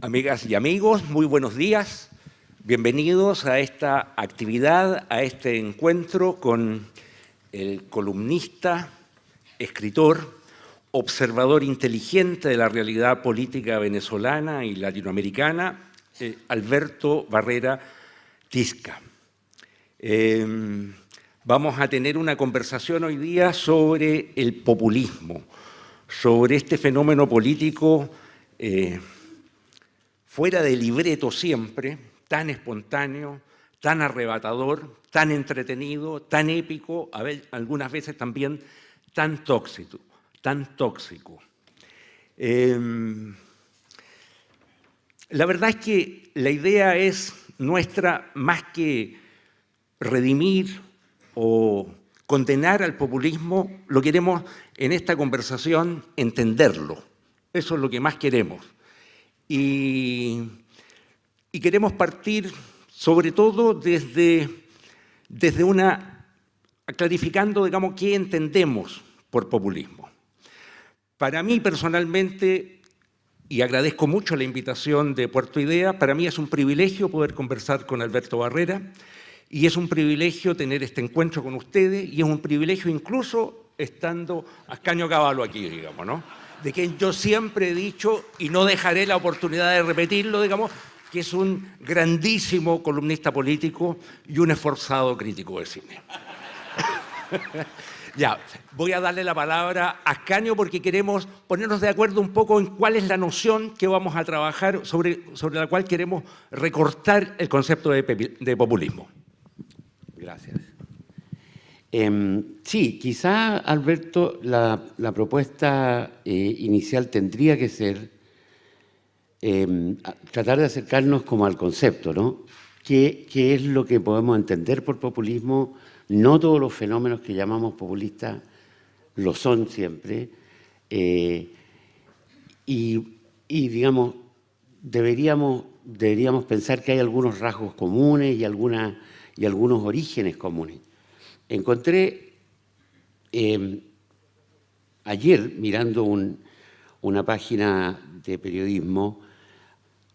Amigas y amigos, muy buenos días. Bienvenidos a esta actividad, a este encuentro con el columnista, escritor, observador inteligente de la realidad política venezolana y latinoamericana, Alberto Barrera Tisca. Vamos a tener una conversación hoy día sobre el populismo, sobre este fenómeno político fuera de libreto siempre, tan espontáneo, tan arrebatador, tan entretenido, tan épico, algunas veces también tan tóxico. La verdad es que la idea es nuestra, más que redimir o condenar al populismo, lo queremos en esta conversación entenderlo. Eso es lo que más queremos. Y queremos partir sobre todo desde clarificando, digamos, qué entendemos por populismo. Para mí personalmente, y agradezco mucho la invitación de Puerto Idea, para mí es un privilegio poder conversar con Alberto Barrera y es un privilegio tener este encuentro con ustedes y es un privilegio incluso estando Ascanio Cavallo aquí, digamos, ¿no? De quien yo siempre he dicho, y no dejaré la oportunidad de repetirlo, digamos, que es un grandísimo columnista político y un esforzado crítico de cine. Ya, voy a darle la palabra a Ascanio porque queremos ponernos de acuerdo un poco en cuál es la noción que vamos a trabajar, sobre la cual queremos recortar el concepto de populismo. Gracias. Sí, quizá, Alberto, la propuesta inicial tendría que ser tratar de acercarnos como al concepto, ¿no? ¿Qué es lo que podemos entender por populismo? No todos los fenómenos que llamamos populistas lo son siempre. Y digamos, deberíamos pensar que hay algunos rasgos comunes y algunos orígenes comunes. Encontré ayer, mirando una página de periodismo,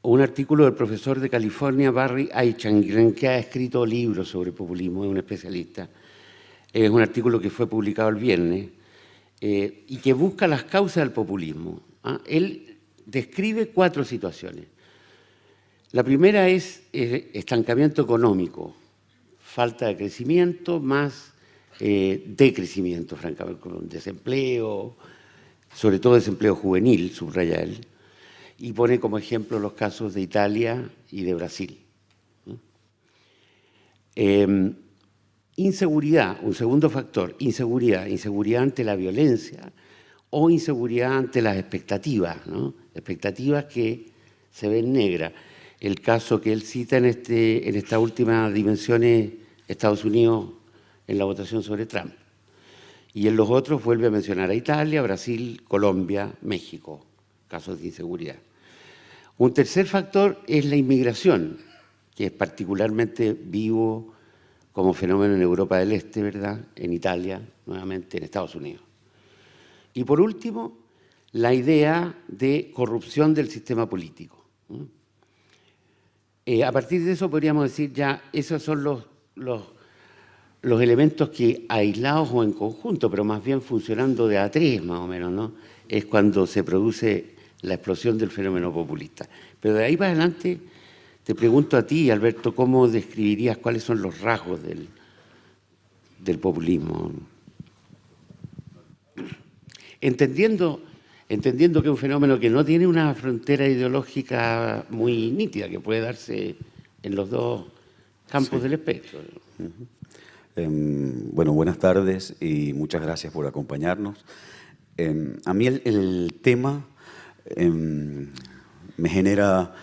un artículo del profesor de California, Barry Eichengreen, que ha escrito libros sobre populismo, es un especialista. Es un artículo que fue publicado el viernes y que busca las causas del populismo. Él describe 4 situaciones. La primera es estancamiento económico, falta de crecimiento más decrecimiento, francamente, con desempleo, sobre todo desempleo juvenil, subraya él, y pone como ejemplo los casos de Italia y de Brasil. Inseguridad, un segundo factor, inseguridad ante la violencia o inseguridad ante las expectativas, ¿no? Expectativas que se ven negras. El caso que él cita en esta última dimensión es Estados Unidos en la votación sobre Trump. Y en los otros vuelve a mencionar a Italia, Brasil, Colombia, México, casos de inseguridad. Un tercer factor es la inmigración, que es particularmente vivo como fenómeno en Europa del Este, ¿verdad? En Italia, nuevamente en Estados Unidos. Y por último, la idea de corrupción del sistema político. A partir de eso podríamos decir ya, esos son los elementos que aislados o en conjunto, pero más bien funcionando de a 3 más o menos, ¿no? Es cuando se produce la explosión del fenómeno populista. Pero de ahí para adelante te pregunto a ti, Alberto, ¿cómo describirías cuáles son los rasgos del populismo? Entendiendo que es un fenómeno que no tiene una frontera ideológica muy nítida, que puede darse en los dos campos del espectro. Bueno, buenas tardes y muchas gracias por acompañarnos. A mí el tema me genera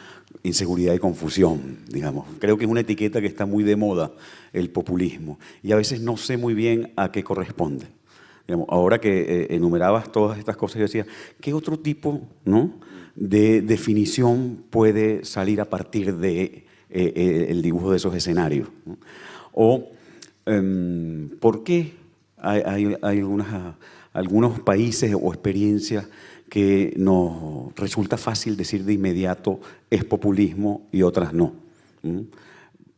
inseguridad y confusión, digamos. Creo que es una etiqueta que está muy de moda, el populismo, y a veces no sé muy bien a qué corresponde. Digamos, ahora que enumerabas todas estas cosas, yo decía, ¿qué otro tipo, ¿no?, de definición puede salir a partir de el dibujo de esos escenarios, ¿no? O ¿por qué hay algunos países o experiencias que nos resulta fácil decir de inmediato es populismo y otras no.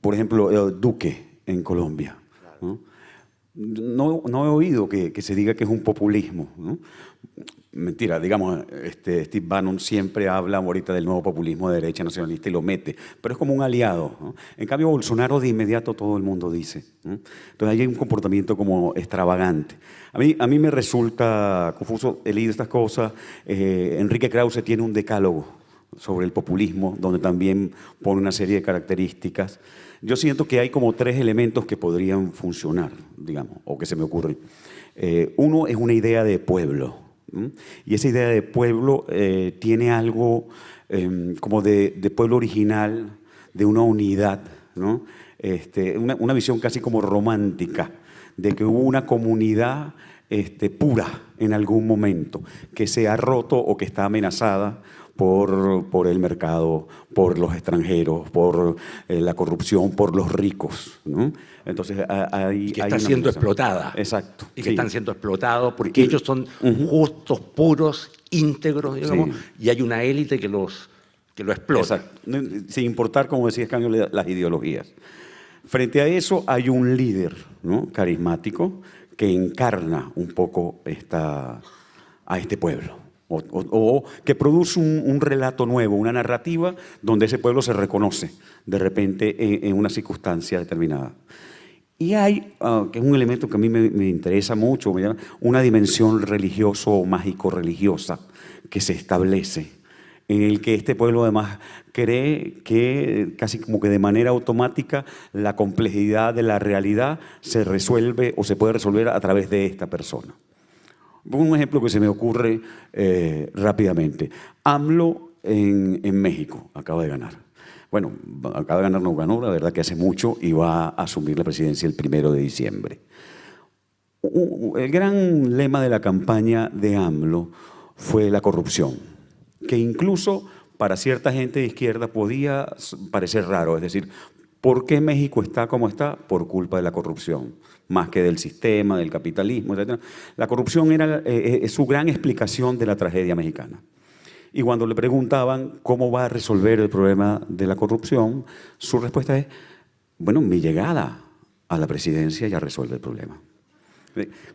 Por ejemplo, Duque en Colombia. No he oído que se diga que es un populismo, ¿no? Mentira, digamos, Steve Bannon siempre habla ahorita del nuevo populismo de derecha nacionalista y lo mete, pero es como un aliado, ¿no? En cambio, Bolsonaro de inmediato todo el mundo dice, ¿no? Entonces ahí hay un comportamiento como extravagante. A mí me resulta confuso, he leído estas cosas. Enrique Krause tiene un decálogo sobre el populismo, donde también pone una serie de características. Yo siento que hay como 3 elementos que podrían funcionar, digamos, o que se me ocurren. Uno es una idea de pueblo, ¿no? Y esa idea de pueblo tiene algo como de pueblo original, de una unidad, ¿no? Una visión casi como romántica, de que hubo una comunidad pura en algún momento, que se ha roto o que está amenazada por el mercado, por los extranjeros, por la corrupción, por los ricos, ¿no? Entonces, y que está siendo explotada. Exacto. Y que están siendo explotados porque ellos son justos, puros, íntegros, digamos, y hay una élite que lo explota. Exacto. Sin importar, como decía Escanio, las ideologías. Frente a eso hay un líder, ¿no?, carismático que encarna un poco a este pueblo. O que produce un relato nuevo, una narrativa donde ese pueblo se reconoce de repente en una circunstancia determinada. Y hay, que es un elemento que a mí me interesa mucho, una dimensión religioso o mágico-religiosa que se establece, en el que este pueblo además cree que casi como que de manera automática la complejidad de la realidad se resuelve o se puede resolver a través de esta persona. Un ejemplo que se me ocurre rápidamente. AMLO en México acaba de ganar. Bueno, acaba de ganar, no ganó, la verdad que hace mucho, y va a asumir la presidencia el 1 de diciembre. El gran lema de la campaña de AMLO fue la corrupción, que incluso para cierta gente de izquierda podía parecer raro, es decir, ¿por qué México está como está? Por culpa de la corrupción, más que del sistema, del capitalismo, etc. La corrupción era su gran explicación de la tragedia mexicana. Y cuando le preguntaban cómo va a resolver el problema de la corrupción, su respuesta es, bueno, mi llegada a la presidencia ya resuelve el problema.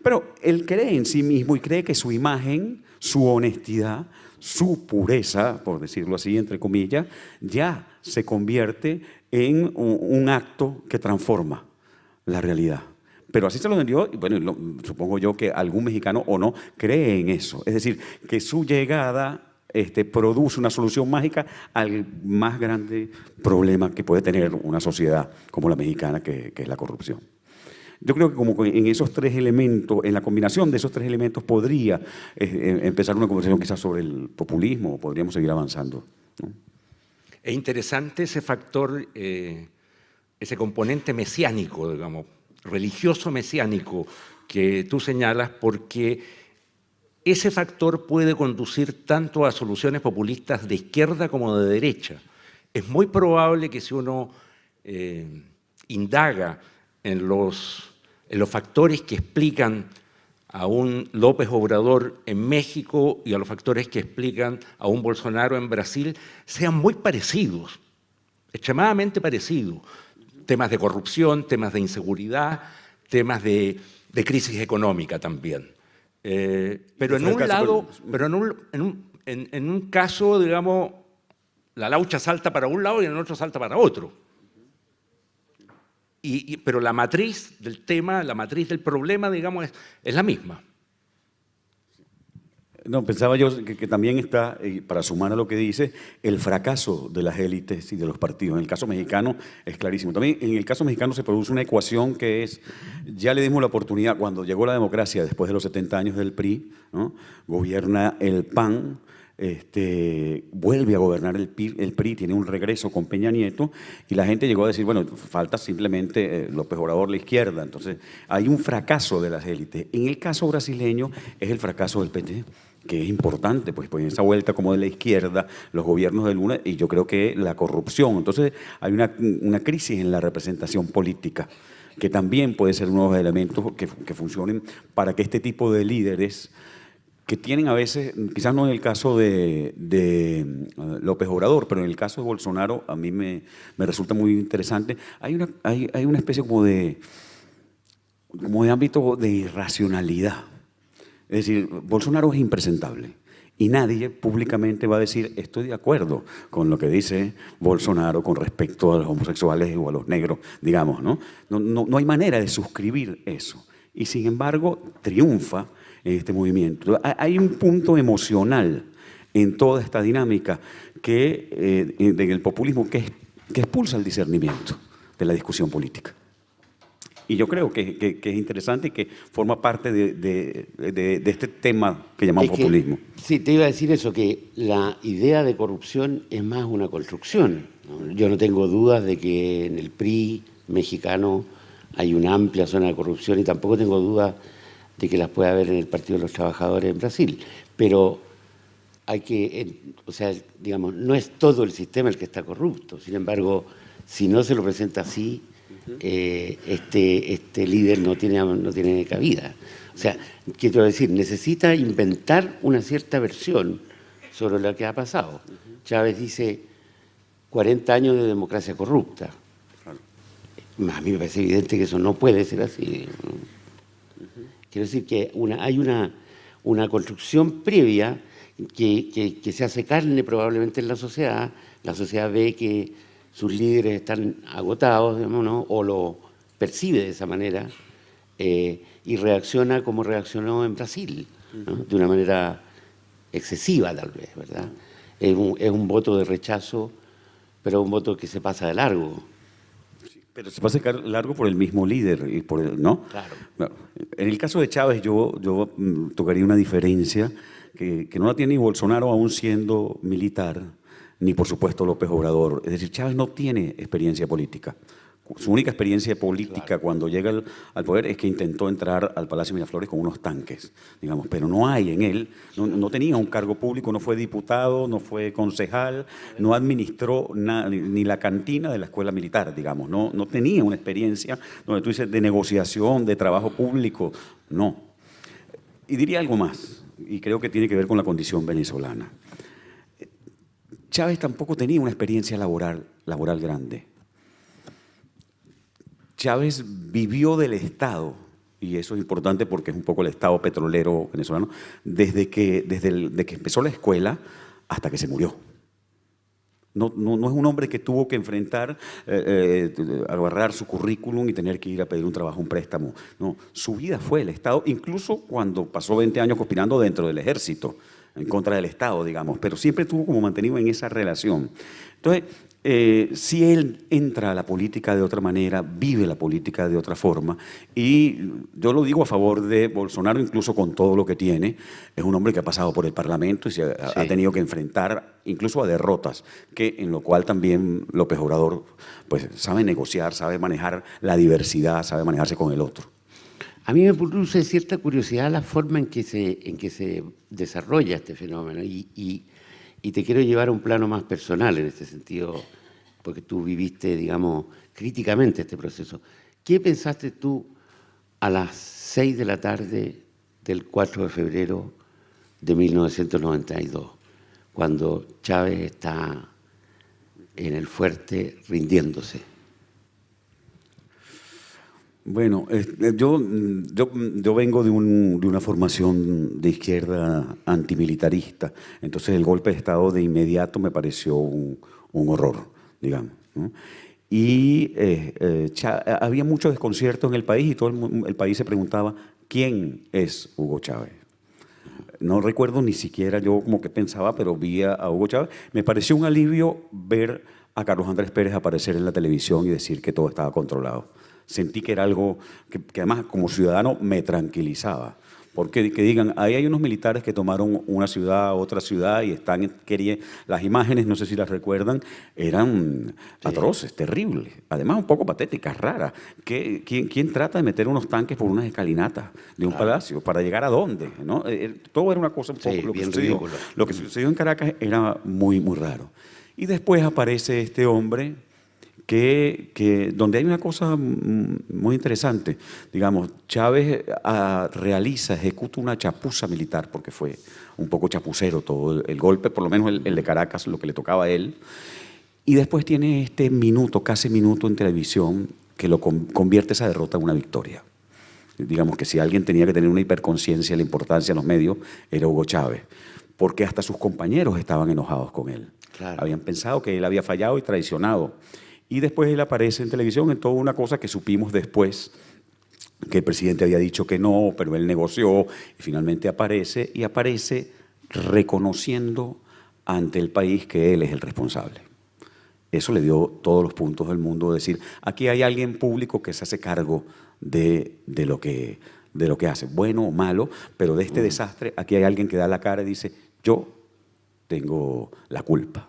Pero él cree en sí mismo y cree que su imagen, su honestidad, su pureza, por decirlo así, entre comillas, ya se convierte en un acto que transforma la realidad. Pero así se lo vendió, y bueno, supongo yo que algún mexicano o no cree en eso. Es decir, que su llegada produce una solución mágica al más grande problema que puede tener una sociedad como la mexicana, que es la corrupción. Yo creo que como en esos 3 elementos, en la combinación de esos 3 elementos podría empezar una conversación quizás sobre el populismo, o podríamos seguir avanzando, ¿no? Es interesante ese factor, ese componente mesiánico, digamos, religioso mesiánico que tú señalas, porque ese factor puede conducir tanto a soluciones populistas de izquierda como de derecha. Es muy probable que si uno indaga en los factores que explican a un López Obrador en México y a los factores que explican a un Bolsonaro en Brasil, sean muy parecidos, extremadamente parecidos. Temas de corrupción, temas de inseguridad, temas de crisis económica también. Pero en un caso, digamos, la laucha salta para un lado y en el otro salta para otro. Pero la matriz del tema, la matriz del problema, digamos, es la misma. No, pensaba yo que también está, para sumar a lo que dice, el fracaso de las élites y de los partidos. En el caso mexicano es clarísimo. También en el caso mexicano se produce una ecuación que es, ya le dimos la oportunidad, cuando llegó la democracia, después de los 70 años del PRI, ¿no?, gobierna el PAN, vuelve a gobernar el PRI, tiene un regreso con Peña Nieto, y la gente llegó a decir, bueno, falta simplemente López Obrador, la izquierda. Entonces, hay un fracaso de las élites. En el caso brasileño es el fracaso del PT, que es importante, pues en esa vuelta como de la izquierda, los gobiernos de Lula, y yo creo que la corrupción. Entonces, hay una crisis en la representación política que también puede ser uno de los elementos que funcionen para que este tipo de líderes que tienen a veces, quizás no en el caso de López Obrador, pero en el caso de Bolsonaro a mí me resulta muy interesante, hay una especie como de ámbito de irracionalidad. Es decir, Bolsonaro es impresentable y nadie públicamente va a decir estoy de acuerdo con lo que dice Bolsonaro con respecto a los homosexuales o a los negros, digamos, ¿no? No hay manera de suscribir eso. Y sin embargo, triunfa en este movimiento. Hay un punto emocional en toda esta dinámica en el populismo que expulsa el discernimiento de la discusión política. Y yo creo que es interesante y que forma parte de este tema que llamamos populismo. Sí, te iba a decir eso, que la idea de corrupción es más una construcción, ¿no? Yo no tengo dudas de que en el PRI mexicano hay una amplia zona de corrupción y tampoco tengo dudas de que las puede haber en el Partido de los Trabajadores en Brasil. Pero hay que, o sea, digamos, no es todo el sistema el que está corrupto. Sin embargo, si no se lo presenta así, este líder no tiene cabida. O sea, quiero decir, necesita inventar una cierta versión sobre lo que ha pasado. Chávez dice 40 años de democracia corrupta. A mí me parece evidente que eso no puede ser así, ¿no? Quiero decir que hay una construcción previa que se hace carne probablemente en la sociedad ve que sus líderes están agotados, digamos, ¿no? O lo percibe de esa manera y reacciona como reaccionó en Brasil, ¿no? De una manera excesiva tal vez, ¿verdad? Es un voto de rechazo, pero un voto que se pasa de largo. Pero se pasa de largo por el mismo líder, ¿no? Claro. En el caso de Chávez yo tocaría una diferencia que no la tiene ni Bolsonaro aún siendo militar, ni por supuesto López Obrador. Es decir, Chávez no tiene experiencia política. Su única experiencia política claro, cuando llega al poder es que intentó entrar al Palacio Miraflores con unos tanques, digamos, pero no hay en él, no tenía un cargo público, no fue diputado, no fue concejal, no administró ni la cantina de la escuela militar, digamos, no tenía una experiencia donde tú dices de negociación, de trabajo público, no. Y diría algo más, y creo que tiene que ver con la condición venezolana. Chávez tampoco tenía una experiencia laboral grande. Chávez vivió del Estado, y eso es importante porque es un poco el Estado petrolero venezolano, desde que empezó la escuela hasta que se murió. No es un hombre que tuvo que enfrentar, agarrar su currículum y tener que ir a pedir un trabajo, un préstamo. No, su vida fue el Estado, incluso cuando pasó 20 años conspirando dentro del ejército, en contra del Estado, digamos, pero siempre estuvo como mantenido en esa relación. Entonces, si él entra a la política de otra manera, vive la política de otra forma, y yo lo digo a favor de Bolsonaro, incluso con todo lo que tiene, es un hombre que ha pasado por el Parlamento y ha tenido que enfrentar incluso a derrotas, en lo cual también López Obrador pues, sabe negociar, sabe manejar la diversidad, sabe manejarse con el otro. A mí me produce cierta curiosidad la forma en que se desarrolla este fenómeno y te quiero llevar a un plano más personal en este sentido, porque tú viviste, digamos, críticamente este proceso. ¿Qué pensaste tú a las 6 de la tarde del 4 de febrero de 1992, cuando Chávez está en el fuerte rindiéndose? Bueno, yo vengo de una formación de izquierda antimilitarista, entonces el golpe de Estado de inmediato me pareció un horror, digamos, ¿no? Y había mucho desconcierto en el país y todo el país se preguntaba, ¿quién es Hugo Chávez? No recuerdo ni siquiera yo como que pensaba, pero vi a Hugo Chávez. Me pareció un alivio ver a Carlos Andrés Pérez aparecer en la televisión y decir que todo estaba controlado. Sentí que era algo que además como ciudadano me tranquilizaba. Porque que digan, ahí hay unos militares que tomaron una ciudad, otra ciudad y las imágenes, no sé si las recuerdan, eran atroces, terribles. Además un poco patéticas, raras. ¿Quién trata de meter unos tanques por unas escalinatas de un palacio? ¿Para llegar a dónde? ¿No? Todo era una cosa un poco lo que sucedió en Caracas era muy, muy raro. Y después aparece este hombre donde hay una cosa muy interesante. Digamos, Chávez ejecuta una chapuza militar, porque fue un poco chapucero todo el golpe, por lo menos el de Caracas, lo que le tocaba a él. Y después tiene este minuto, casi minuto en televisión, que lo convierte esa derrota en una victoria. Digamos que si alguien tenía que tener una hiperconciencia de la importancia de los medios, era Hugo Chávez, porque hasta sus compañeros estaban enojados con él. Claro. Habían pensado que él había fallado y traicionado. Y después él aparece en televisión en toda una cosa que supimos después, que el presidente había dicho que no, pero él negoció y finalmente aparece, y aparece reconociendo ante el país que él es el responsable. Eso le dio todos los puntos del mundo, decir, aquí hay alguien público que se hace cargo de lo que hace, bueno o malo, pero de este desastre, aquí hay alguien que da la cara y dice, yo tengo la culpa.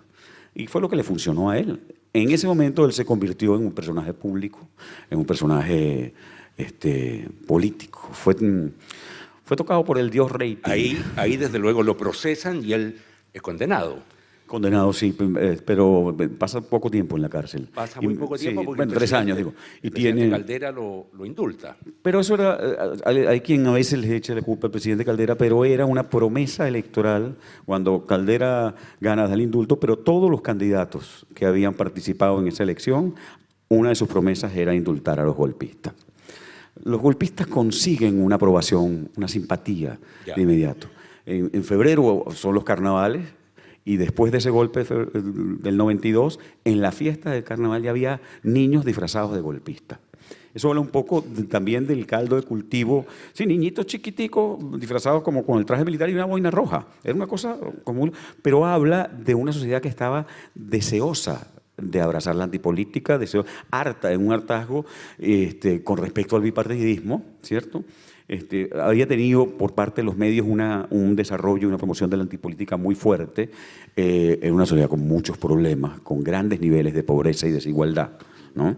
Y fue lo que le funcionó a él. En ese momento él se convirtió en un personaje público, en un personaje político. Fue tocado por el dios rating. Ahí desde luego lo procesan y él es condenado. Condenado, sí, pero pasa poco tiempo en la cárcel. Pasa muy poco tiempo sí, porque bueno, 3 años, digo. Y Y tiene tiene, Caldera lo indulta. pero eso era, hay quien a veces le echa la culpa al presidente Caldera, pero era una promesa electoral cuando Caldera gana el indulto, pero todos los candidatos que habían participado en esa elección, una de sus promesas era indultar a los golpistas. Los golpistas consiguen una aprobación, una simpatía de inmediato. En febrero son los carnavales, y después de ese golpe del 92, en la fiesta del carnaval ya había niños disfrazados de golpistas. Eso habla un poco también del caldo de cultivo. Sí, niñitos chiquiticos disfrazados como con el traje militar y una boina roja. Era una cosa común, pero habla de una sociedad que estaba deseosa de abrazar la antipolítica, harta, en un hartazgo con respecto al bipartidismo, ¿cierto? Había tenido por parte de los medios un desarrollo y una promoción de la antipolítica muy fuerte en una sociedad con muchos problemas, con grandes niveles de pobreza y desigualdad, ¿no?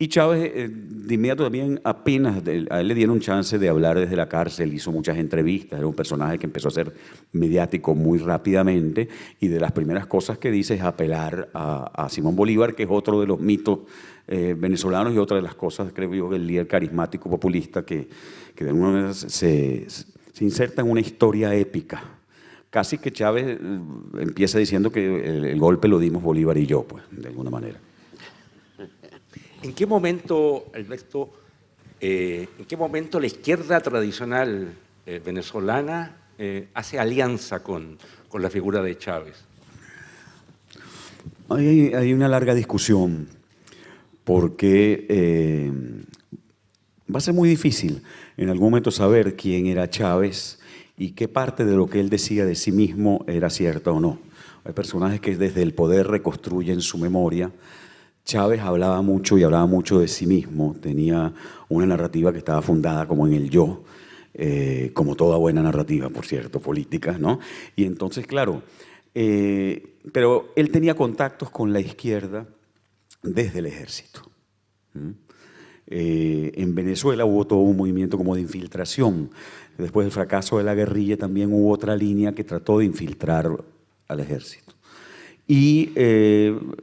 Y Chávez, de inmediato también, apenas a él le dieron chance de hablar desde la cárcel, hizo muchas entrevistas, era un personaje que empezó a ser mediático muy rápidamente, y de las primeras cosas que dice es apelar a Simón Bolívar, que es otro de los mitos venezolanos, y otra de las cosas, creo yo, el líder carismático populista que de alguna manera se inserta en una historia épica. Casi que Chávez empieza diciendo que el golpe lo dimos Bolívar y yo, pues, de alguna manera. ¿En qué momento, Alberto, la izquierda tradicional venezolana hace alianza con la figura de Chávez? Hay una larga discusión porque va a ser muy difícil en algún momento saber quién era Chávez y qué parte de lo que él decía de sí mismo era cierta o no. Hay personajes que desde el poder reconstruyen su memoria. Chávez hablaba mucho de sí mismo, tenía una narrativa que estaba fundada como en el yo, como toda buena narrativa, por cierto, política, ¿no? Y entonces, claro, pero él tenía contactos con la izquierda desde el ejército. En Venezuela hubo todo un movimiento como de infiltración. Después del fracaso de la guerrilla también hubo otra línea que trató de infiltrar al ejército. Y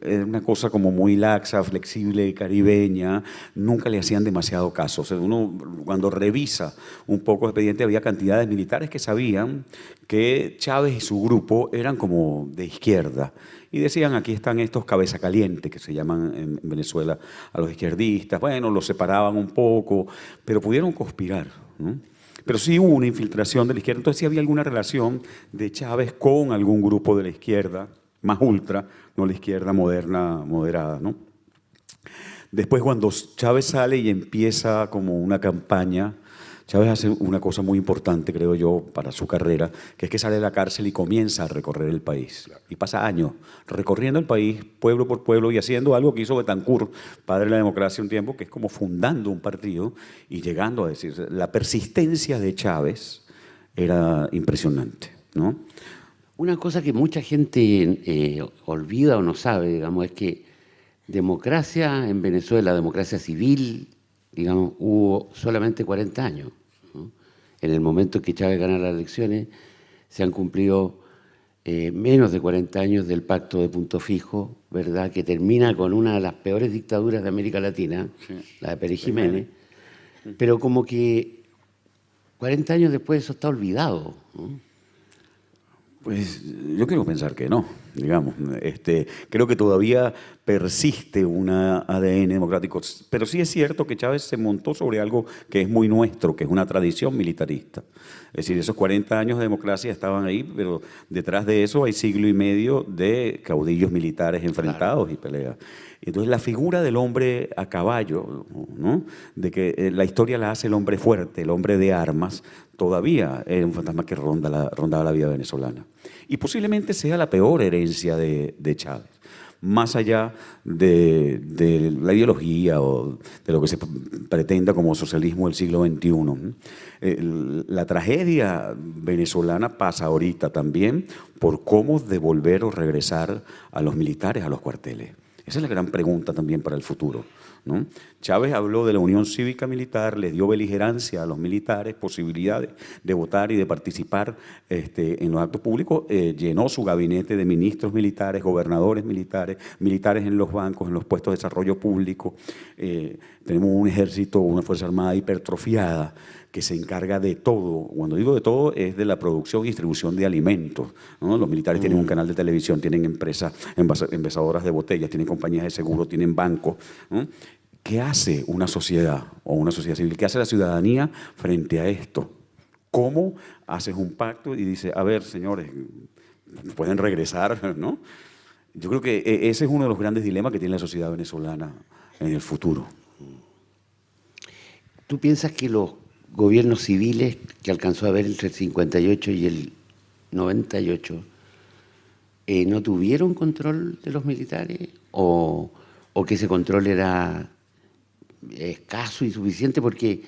una cosa como muy laxa, flexible y caribeña, nunca le hacían demasiado caso. O sea, uno cuando revisa un poco el expediente había cantidades militares que sabían que Chávez y su grupo eran como de izquierda. Y decían, aquí están estos cabeza caliente, que se llaman en Venezuela a los izquierdistas. Bueno, los separaban un poco, pero pudieron conspirar, ¿no? Pero sí hubo una infiltración de la izquierda. Entonces sí había alguna relación de Chávez con algún grupo de la izquierda, más ultra, no la izquierda moderada, ¿no? Después, cuando Chávez sale y empieza como una campaña, Chávez hace una cosa muy importante, creo yo, para su carrera, que es que sale de la cárcel y comienza a recorrer el país. Y pasa años recorriendo el país, pueblo por pueblo, y haciendo algo que hizo Betancourt, padre de la democracia un tiempo, que es como fundando un partido y llegando a decir, la persistencia de Chávez era impresionante, ¿no? Una cosa que mucha gente olvida o no sabe, digamos, es que democracia en Venezuela, democracia civil, digamos, hubo solamente 40 años, ¿no? En el momento en que Chávez gana las elecciones, se han cumplido menos de 40 años del Pacto de Punto Fijo, ¿verdad?, que termina con una de las peores dictaduras de América Latina, Sí. la de Pérez Jiménez, pero como que 40 años después eso está olvidado, ¿no? Pues yo quiero pensar que no, digamos. Creo que todavía persiste un ADN democrático, pero sí es cierto que Chávez se montó sobre algo que es muy nuestro, que es una tradición militarista. Es decir, esos 40 años de democracia estaban ahí, pero detrás de eso hay siglo y medio de caudillos militares enfrentados y peleas. Entonces la figura del hombre a caballo, ¿no?, de que la historia la hace el hombre fuerte, el hombre de armas, todavía es un fantasma que rondaba la vida venezolana. Y posiblemente sea la peor herencia de Chávez, más allá de la ideología o de lo que se pretenda como socialismo del siglo XXI. La tragedia venezolana pasa ahorita también por cómo devolver o regresar a los militares a los cuarteles. Esa es la gran pregunta también para el futuro, ¿no? Chávez habló de la unión cívica militar, les dio beligerancia a los militares, posibilidades de votar y de participar en los actos públicos, llenó su gabinete de ministros militares, gobernadores militares, militares en los bancos, en los puestos de desarrollo público. Tenemos un ejército, una fuerza armada hipertrofiada que se encarga de todo. Cuando digo de todo, es de la producción y distribución de alimentos, ¿no? Los militares tienen un canal de televisión, tienen empresas envasadoras de botellas, tienen compañías de seguro, tienen bancos, ¿no? ¿Qué hace una sociedad o una sociedad civil? ¿Qué hace la ciudadanía frente a esto? ¿Cómo haces un pacto y dices, a ver, señores, pueden regresar, ¿no? Yo creo que ese es uno de los grandes dilemas que tiene la sociedad venezolana en el futuro. ¿Tú piensas que los gobiernos civiles que alcanzó a haber entre el 58 y el 98 no tuvieron control de los militares o que ese control era escaso y suficiente? Porque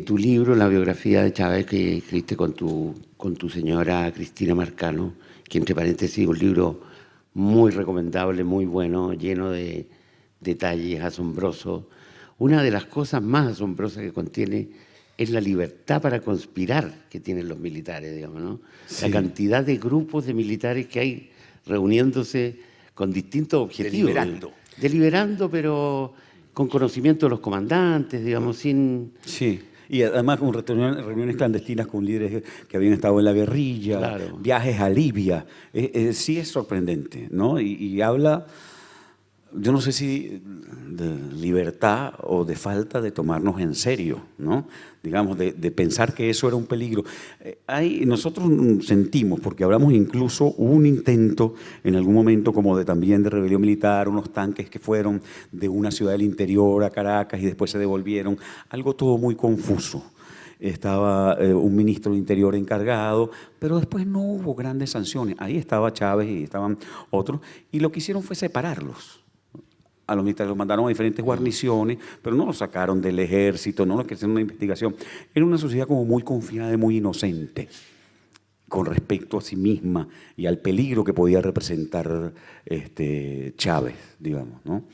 tu libro, la biografía de Chávez que escribiste con tu señora Cristina Marcano, que entre paréntesis es un libro muy recomendable, muy bueno, lleno de detalles asombrosos. Una de las cosas más asombrosas que contiene es la libertad para conspirar que tienen los militares, digamos, ¿no? Sí. La cantidad de grupos de militares que hay reuniéndose con distintos objetivos. Deliberando, pero con conocimiento de los comandantes, digamos, sin... Sí, y además con reuniones clandestinas con líderes que habían estado en la guerrilla, claro, viajes a Libia. Sí es sorprendente, ¿no? Y habla... Yo no sé si de libertad o de falta de tomarnos en serio, ¿no? Digamos, de pensar que eso era un peligro. Nosotros sentimos, porque hablamos incluso, hubo un intento en algún momento como también de rebelión militar, unos tanques que fueron de una ciudad del interior a Caracas y después se devolvieron, algo todo muy confuso. Estaba un ministro del Interior encargado, pero después no hubo grandes sanciones. Ahí estaba Chávez y estaban otros, y lo que hicieron fue separarlos. A los militares los mandaron a diferentes guarniciones, pero no los sacaron del ejército, no los que hicieron una investigación. Era una sociedad como muy confiada y muy inocente con respecto a sí misma y al peligro que podía representar Chávez, digamos, ¿no?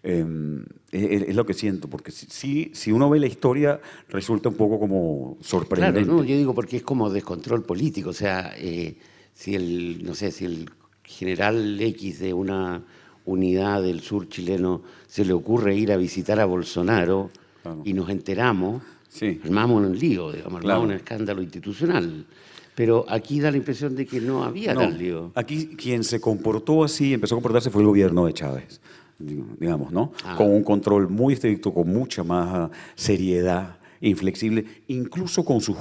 Es lo que siento, porque si uno ve la historia resulta un poco como sorprendente. Claro, no, yo digo porque es como descontrol político, o sea, si el general X de una unidad del sur chileno se le ocurre ir a visitar a Bolsonaro, claro, y nos enteramos, sí, armamos un lío, digamos, claro, armamos un escándalo institucional. Pero aquí da la impresión de que no había tal lío. Aquí quien se comportó así, empezó a comportarse, fue el gobierno de Chávez, digamos, ¿no? Con un control muy estricto, con mucha más seriedad, inflexible, incluso con sus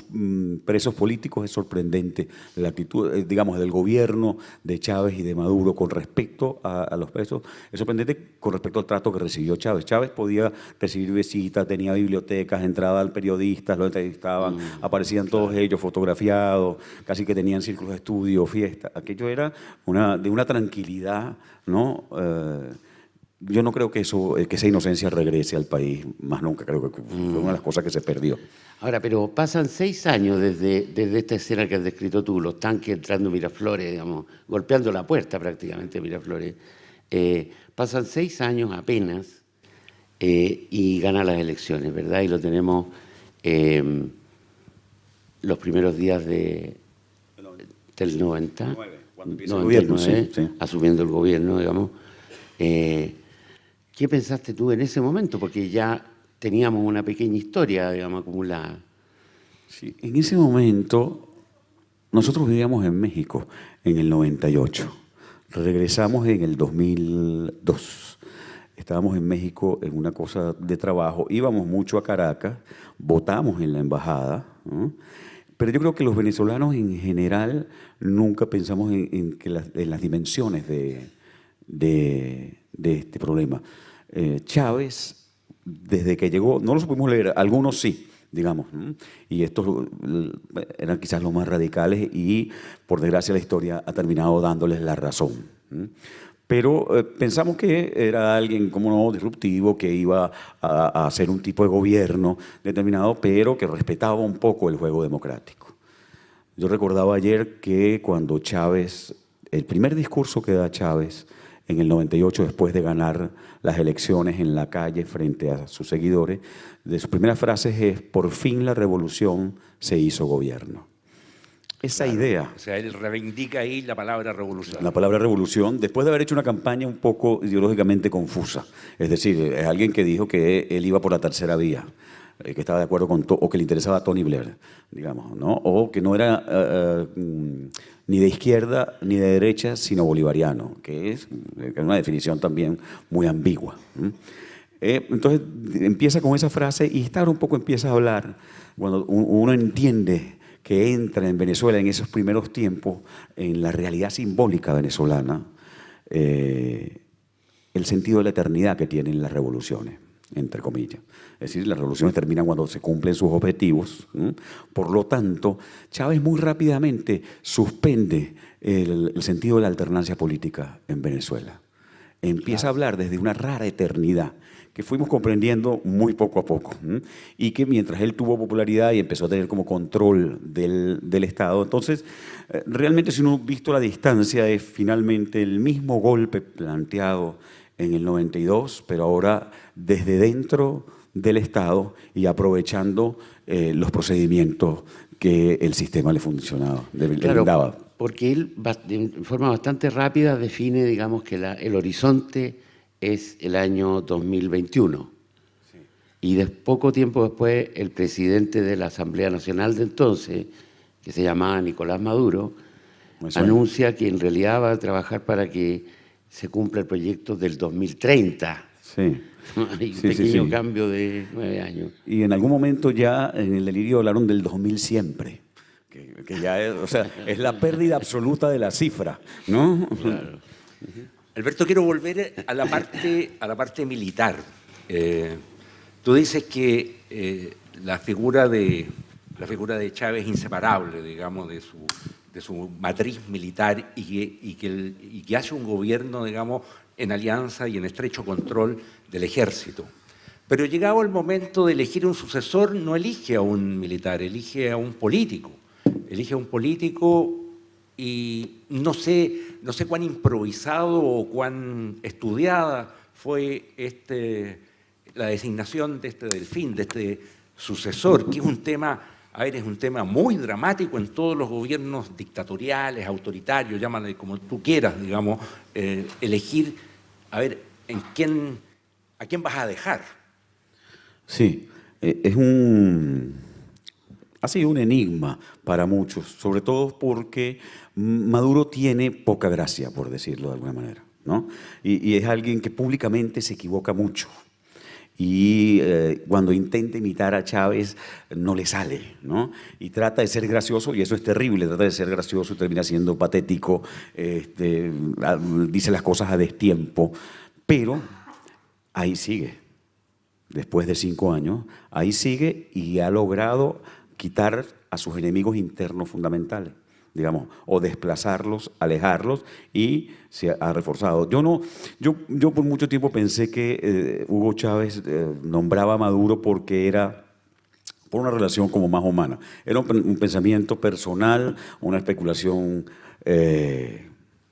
presos políticos. Es sorprendente la actitud, digamos, del gobierno de Chávez y de Maduro con respecto a los presos. Es sorprendente con respecto al trato que recibió Chávez. Chávez podía recibir visitas, tenía bibliotecas, entraban periodistas, lo entrevistaban, aparecían todos ellos fotografiados, casi que tenían círculos de estudio, fiestas. Aquello era de una tranquilidad, ¿no? Yo no creo que esa inocencia regrese al país, más nunca. Creo que fue una de las cosas que se perdió. Ahora, pero pasan 6 años desde esta escena que has descrito tú, los tanques entrando en Miraflores, digamos, golpeando la puerta prácticamente de Miraflores. Pasan 6 años apenas y gana las elecciones, ¿verdad? Y lo tenemos los primeros días del 90. Cuando empieza el gobierno, sí, sí. asumiendo el gobierno, digamos. ¿Qué pensaste tú en ese momento? Porque ya teníamos una pequeña historia, digamos, acumulada. Sí, en ese momento, nosotros vivíamos en México en el 98. Regresamos en el 2002. Estábamos en México en una cosa de trabajo. Íbamos mucho a Caracas, votamos en la embajada, ¿no? Pero yo creo que los venezolanos en general nunca pensamos en las dimensiones de este problema. Chávez, desde que llegó, no lo supimos leer, algunos sí, digamos, y estos eran quizás los más radicales y, por desgracia, la historia ha terminado dándoles la razón. Pero pensamos que era alguien, como no, disruptivo, que iba a hacer un tipo de gobierno determinado, pero que respetaba un poco el juego democrático. Yo recordaba ayer que cuando Chávez, el primer discurso que da Chávez en el 98, después de ganar las elecciones en la calle frente a sus seguidores, de sus primeras frases es: por fin la revolución se hizo gobierno. Esa idea. O sea, él reivindica ahí la palabra revolución. La palabra revolución, después de haber hecho una campaña un poco ideológicamente confusa. Es decir, es alguien que dijo que él iba por la tercera vía, que estaba de acuerdo con o que le interesaba a Tony Blair, digamos, ¿no? O que no era ni de izquierda ni de derecha, sino bolivariano, que es una definición también muy ambigua. Entonces empieza con esa frase y un poco empieza a hablar, cuando uno entiende que entra en Venezuela en esos primeros tiempos, en la realidad simbólica venezolana, el sentido de la eternidad que tienen las revoluciones, entre comillas. Es decir, las revoluciones terminan cuando se cumplen sus objetivos. Por lo tanto, Chávez muy rápidamente suspende el sentido de la alternancia política en Venezuela. Empieza a hablar desde una rara eternidad que fuimos comprendiendo muy poco a poco, y que mientras él tuvo popularidad y empezó a tener como control del Estado, entonces realmente, si uno ha visto la distancia, es finalmente el mismo golpe planteado en el 92, pero ahora desde dentro del Estado y aprovechando los procedimientos que el sistema le funcionaba, le brindaba. Porque él, de forma bastante rápida, define, digamos, que el horizonte es el año 2021. Sí. Y poco tiempo después, el presidente de la Asamblea Nacional de entonces, que se llamaba Nicolás Maduro, anuncia que en realidad va a trabajar para que se cumpla el proyecto del 2030. Sí. Hay un pequeño cambio de 9 años. Y en algún momento ya en el delirio hablaron del 2000 siempre, que ya es, o sea, es la pérdida absoluta de la cifra, ¿no? Claro. Alberto, quiero volver a la parte militar. Tú dices que la figura de Chávez es inseparable, digamos, de su matriz militar y que hace un gobierno, digamos, en alianza y en estrecho control del ejército. Pero llegado el momento de elegir un sucesor, no elige a un militar, elige a un político. Elige a un político y no sé cuán improvisado o cuán estudiada fue la designación de este Delfín, de este sucesor, que es un tema muy dramático en todos los gobiernos dictatoriales, autoritarios, llámale como tú quieras, digamos, elegir, a quién vas a dejar. Sí, ha sido un enigma para muchos, sobre todo porque Maduro tiene poca gracia, por decirlo de alguna manera, ¿no? Y es alguien que públicamente se equivoca mucho. Y cuando intenta imitar a Chávez no le sale, ¿no? Y trata de ser gracioso, y eso es terrible, trata de ser gracioso y termina siendo patético, dice las cosas a destiempo, pero ahí sigue. Después de 5 años, ahí sigue y ha logrado quitar a sus enemigos internos fundamentales, digamos, o desplazarlos, alejarlos, y se ha reforzado. Yo por mucho tiempo pensé que Hugo Chávez nombraba a Maduro porque era por una relación como más humana. Era un pensamiento personal, una especulación,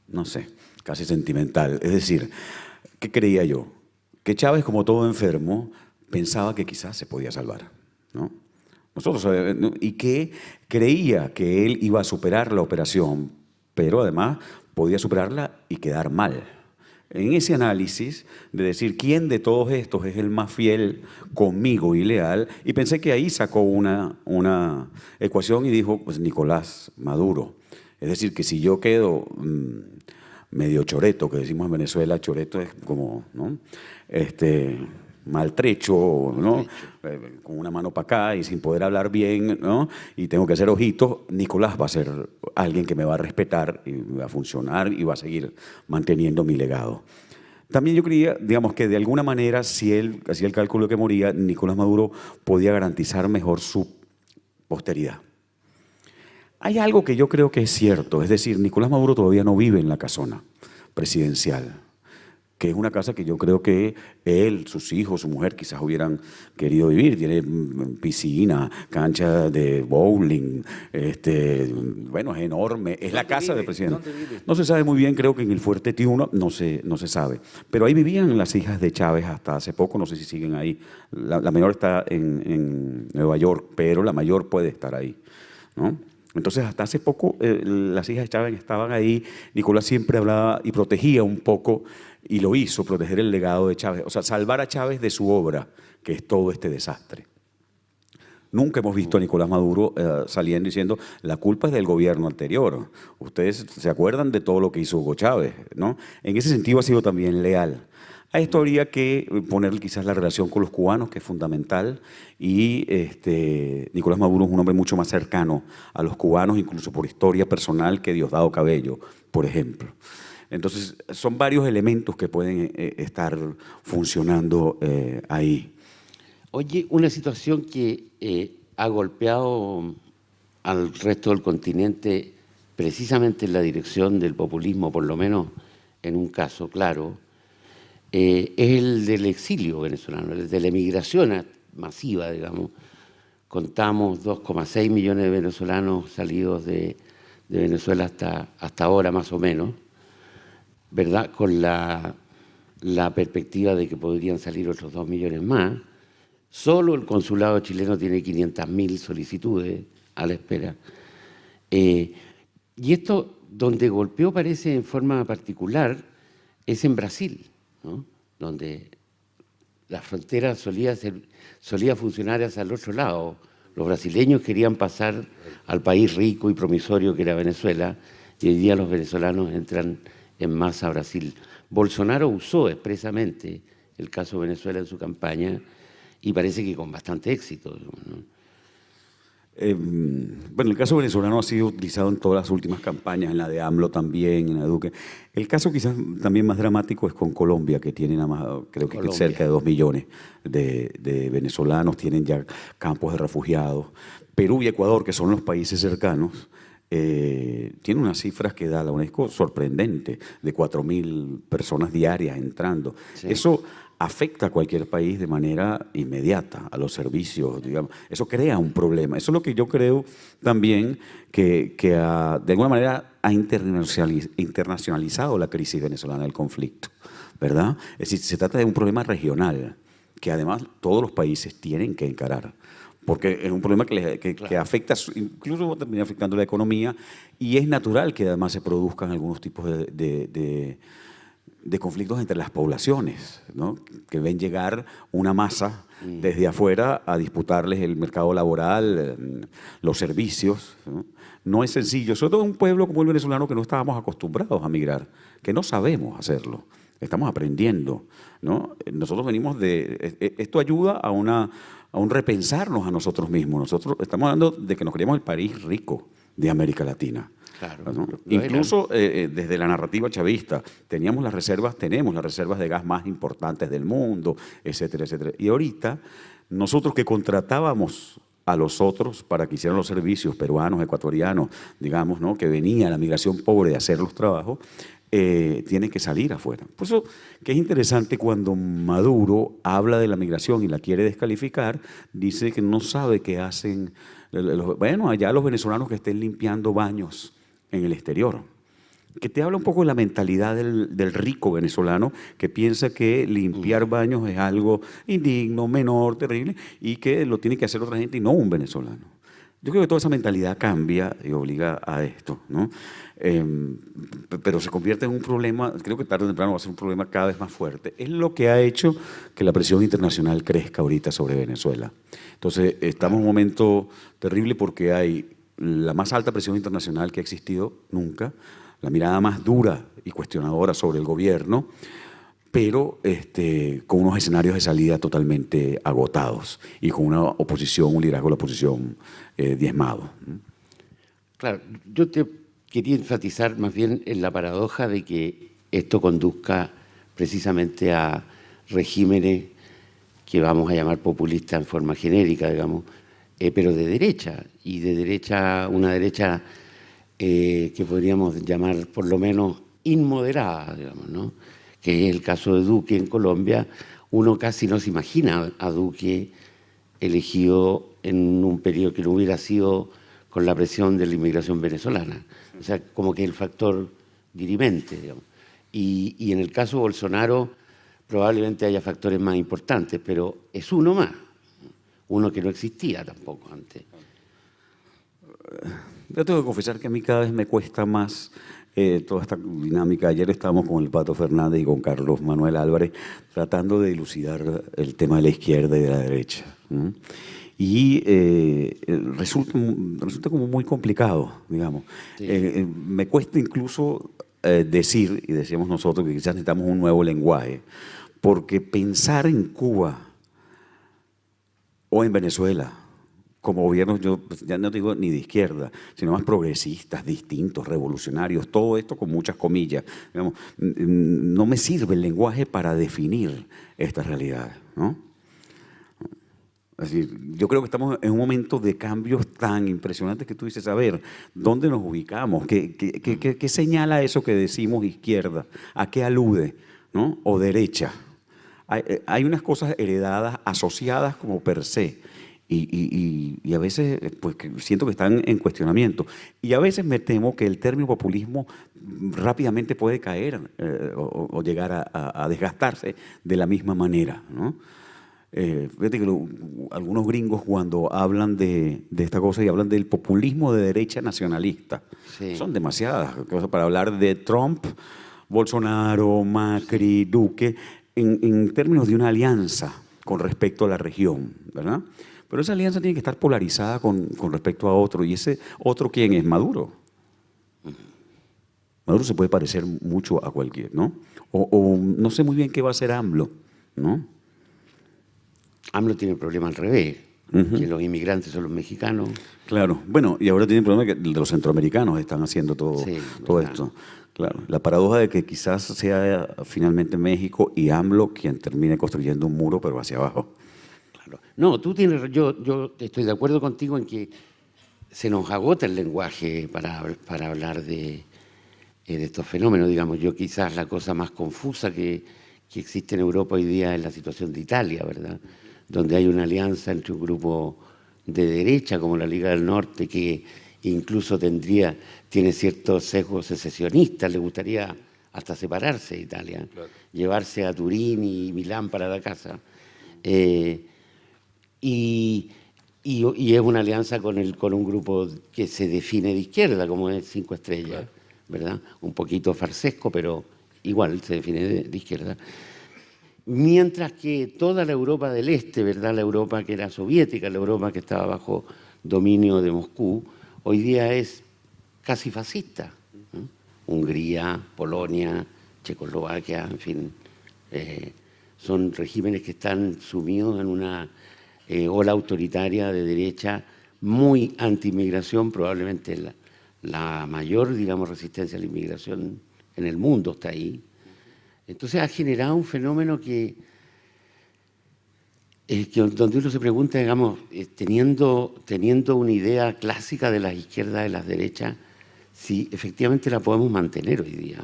no sé, casi sentimental. Es decir, ¿qué creía yo? Que Chávez, como todo enfermo, pensaba que quizás se podía salvar, ¿no? Y que creía que él iba a superar la operación, pero además podía superarla y quedar mal. En ese análisis de decir quién de todos estos es el más fiel conmigo y leal, y pensé que ahí sacó una ecuación y dijo, pues Nicolás Maduro. Es decir, que si yo quedo medio choreto, que decimos en Venezuela, choreto es como, ¿no? Maltrecho, ¿no? Con una mano para acá y sin poder hablar bien, ¿no? Y tengo que hacer ojitos, Nicolás va a ser alguien que me va a respetar y va a funcionar y va a seguir manteniendo mi legado. También yo creía, digamos, que de alguna manera, si él hacía el cálculo de que moría, Nicolás Maduro podía garantizar mejor su posteridad. Hay algo que yo creo que es cierto, es decir, Nicolás Maduro todavía no vive en la casona presidencial, que es una casa que yo creo que él, sus hijos, su mujer quizás hubieran querido vivir. Tiene piscina, cancha de bowling, bueno, es enorme. Es la casa del presidente. ¿Dónde vive? No se sabe muy bien, creo que en el Fuerte Tiuno no se sabe. Pero ahí vivían las hijas de Chávez hasta hace poco, no sé si siguen ahí. La menor está en Nueva York, pero la mayor puede estar ahí, ¿no? Entonces, hasta hace poco las hijas de Chávez estaban ahí. Nicolás siempre hablaba y protegía un poco, y lo hizo, proteger el legado de Chávez, o sea, salvar a Chávez de su obra, que es todo este desastre. Nunca hemos visto a Nicolás Maduro saliendo diciendo la culpa es del gobierno anterior. Ustedes se acuerdan de todo lo que hizo Hugo Chávez, ¿no? En ese sentido ha sido también leal. A esto habría que poner quizás la relación con los cubanos, que es fundamental, y Nicolás Maduro es un hombre mucho más cercano a los cubanos, incluso por historia personal, que Diosdado Cabello, por ejemplo. Entonces, son varios elementos que pueden estar funcionando ahí. Oye, una situación que ha golpeado al resto del continente precisamente en la dirección del populismo, por lo menos en un caso claro, es el del exilio venezolano, el de la emigración masiva, digamos. Contamos 2,6 millones de venezolanos salidos de Venezuela hasta ahora, más o menos, ¿verdad? Con la perspectiva de que podrían salir otros 2 millones más. Solo el consulado chileno tiene 500.000 solicitudes a la espera. Y esto, donde golpeó, parece en forma particular, es en Brasil, ¿no? Donde la frontera solía funcionar hacia el otro lado. Los brasileños querían pasar al país rico y promisorio que era Venezuela, y hoy día los venezolanos entran en masa a Brasil. Bolsonaro usó expresamente el caso Venezuela en su campaña, y parece que con bastante éxito, ¿no? Bueno, el caso venezolano ha sido utilizado en todas las últimas campañas, en la de AMLO también, en la de Duque. El caso quizás también más dramático es con Colombia, que tiene nada más, creo que Colombia. cerca de 2 millones de venezolanos, tienen ya campos de refugiados. Perú y Ecuador, que son los países cercanos, tienen unas cifras que da la UNESCO sorprendente, de 4.000 personas diarias entrando. Sí. Eso afecta a cualquier país de manera inmediata, a los servicios, digamos. Eso crea un problema. Eso es lo que yo creo también que de alguna manera ha internacionalizado la crisis venezolana del conflicto, ¿verdad? Es decir, se trata de un problema regional que además todos los países tienen que encarar, porque es un problema que afecta, incluso termina afectando la economía, y es natural que además se produzcan algunos tipos de conflictos entre las poblaciones, ¿no? Que ven llegar una masa desde afuera a disputarles el mercado laboral, los servicios, ¿no? No es sencillo, sobre todo en un pueblo como el venezolano, que no estábamos acostumbrados a migrar, que no sabemos hacerlo, estamos aprendiendo, ¿no? Nosotros venimos esto ayuda a un repensarnos a nosotros mismos. Nosotros estamos hablando de que nos queríamos el país rico de América Latina. Claro, ¿no? Incluso desde la narrativa chavista tenemos las reservas de gas más importantes del mundo, etcétera, etcétera. Y ahorita nosotros que contratábamos a los otros para que hicieran los servicios, peruanos, ecuatorianos, digamos, ¿no? Que venía la migración pobre de hacer los trabajos, tienen que salir afuera. Por eso que es interesante cuando Maduro habla de la migración y la quiere descalificar, dice que no sabe qué hacen, bueno, allá los venezolanos que estén limpiando baños en el exterior, que te habla un poco de la mentalidad del rico venezolano, que piensa que limpiar baños es algo indigno, menor, terrible, y que lo tiene que hacer otra gente y no un venezolano. Yo creo que toda esa mentalidad cambia y obliga a esto, ¿no? Pero se convierte en un problema, creo que tarde o temprano va a ser un problema cada vez más fuerte. Es lo que ha hecho que la presión internacional crezca ahorita sobre Venezuela. Entonces, estamos en un momento terrible porque hay la más alta presión internacional que ha existido nunca, la mirada más dura y cuestionadora sobre el gobierno, pero con unos escenarios de salida totalmente agotados y con una oposición, un liderazgo de la oposición diezmado. Claro, yo te quería enfatizar más bien en la paradoja de que esto conduzca precisamente a regímenes que vamos a llamar populistas en forma genérica, digamos, pero de derecha, y de derecha, una derecha que podríamos llamar por lo menos inmoderada, digamos, ¿no? Que es el caso de Duque en Colombia. Uno casi no se imagina a Duque elegido en un periodo que no hubiera sido con la presión de la inmigración venezolana. O sea, como que el factor dirimente, digamos. Y en el caso de Bolsonaro probablemente haya factores más importantes, pero es uno más, uno que no existía tampoco antes. Yo tengo que confesar que a mí cada vez me cuesta más toda esta dinámica. Ayer estábamos con el Pato Fernández y con Carlos Manuel Álvarez tratando de dilucidar el tema de la izquierda y de la derecha. Y resulta como muy complicado, digamos. Sí. Me cuesta incluso decir, y decíamos nosotros, que quizás necesitamos un nuevo lenguaje, porque pensar en Cuba o en Venezuela como gobiernos, yo ya no digo ni de izquierda, sino más progresistas, distintos, revolucionarios, todo esto con muchas comillas. Digamos, no me sirve el lenguaje para definir estas realidades, ¿no? Es decir, yo creo que estamos en un momento de cambios tan impresionantes que tú dices, a ver, ¿dónde nos ubicamos? ¿Qué señala eso que decimos izquierda? ¿A qué alude? ¿No? O derecha. Hay unas cosas heredadas, asociadas como per se, y a veces pues, siento que están en cuestionamiento. Y a veces me temo que el término populismo rápidamente puede caer o llegar a desgastarse de la misma manera, ¿no? Fíjate que algunos gringos cuando hablan de esta cosa y hablan del populismo de derecha nacionalista, Sí. son demasiadas cosas para hablar de Trump, Bolsonaro, Macri, Duque, en términos de una alianza con respecto a la región, ¿verdad? Pero esa alianza tiene que estar polarizada con respecto a otro. ¿Y ese otro quién es? Maduro. Maduro se puede parecer mucho a cualquier, ¿no? O no sé muy bien qué va a hacer AMLO, ¿no? AMLO tiene el problema al revés, que los inmigrantes son los mexicanos. Claro. Bueno, y ahora tiene el problema que los centroamericanos están haciendo todo esto. Claro. La paradoja de que quizás sea finalmente México y AMLO quien termine construyendo un muro, pero hacia abajo. Claro. No, tú tienes, yo estoy de acuerdo contigo en que se nos agota el lenguaje para hablar de estos fenómenos. Digamos, yo quizás la cosa más confusa que existe en Europa hoy día es la situación de Italia, ¿verdad? Donde hay una alianza entre un grupo de derecha como la Liga del Norte que incluso tiene ciertos sesgos secesionistas, le gustaría hasta separarse de Italia, claro, llevarse a Turín y Milán para la casa. Y es una alianza con un grupo que se define de izquierda, como es Cinco Estrellas, claro, ¿verdad? Un poquito farsesco, pero igual se define de izquierda. Mientras que toda la Europa del Este, ¿verdad? La Europa que era soviética, la Europa que estaba bajo dominio de Moscú, hoy día es casi fascista, ¿no? Hungría, Polonia, Checoslovaquia, en fin, son regímenes que están sumidos en una ola autoritaria de derecha muy anti-inmigración, probablemente la mayor, digamos, resistencia a la inmigración en el mundo está ahí. Entonces ha generado un fenómeno que donde uno se pregunta, digamos, teniendo una idea clásica de las izquierdas y las derechas, si efectivamente la podemos mantener hoy día,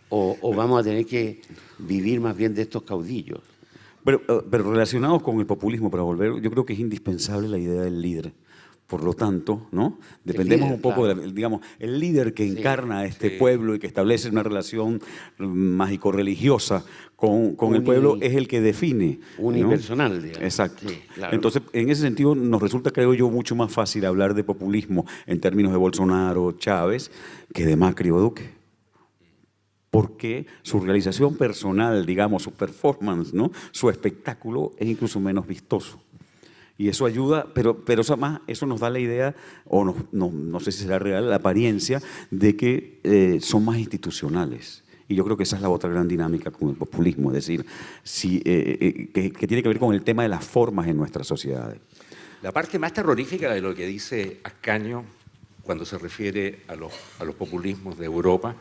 o vamos a tener que vivir más bien de estos caudillos. Pero relacionados con el populismo, para volver, yo creo que es indispensable la idea del líder, Por lo tanto, ¿no? Dependemos líder, un poco, claro. digamos, el líder que Sí, encarna a este sí. pueblo y que establece una relación mágico-religiosa con el pueblo es el que define, ¿no? unipersonal, digamos. Exacto. Sí, claro. Entonces, en ese sentido, nos resulta, creo yo, mucho más fácil hablar de populismo en términos de Bolsonaro, Chávez, que de Macri o Duque. Porque su realización personal, digamos, su performance, ¿no? Su espectáculo es incluso menos vistoso. Y eso ayuda, pero eso nos da la idea, o no sé si será real, la apariencia de que son más institucionales. Y yo creo que esa es la otra gran dinámica con el populismo, es decir, que tiene que ver con el tema de las formas en nuestras sociedades. La parte más terrorífica de lo que dice Ascanio cuando se refiere a los populismos de Europa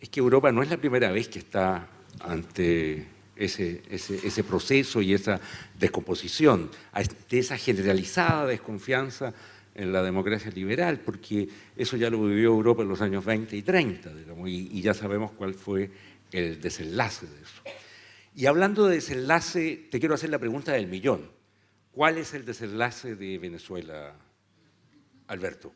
es que Europa no es la primera vez que está ante ese proceso y esa descomposición, de esa generalizada desconfianza en la democracia liberal, porque eso ya lo vivió Europa en los años 20 y 30, digamos, y ya sabemos cuál fue el desenlace de eso. Y hablando de desenlace, te quiero hacer la pregunta del millón. ¿Cuál es el desenlace de Venezuela, Alberto?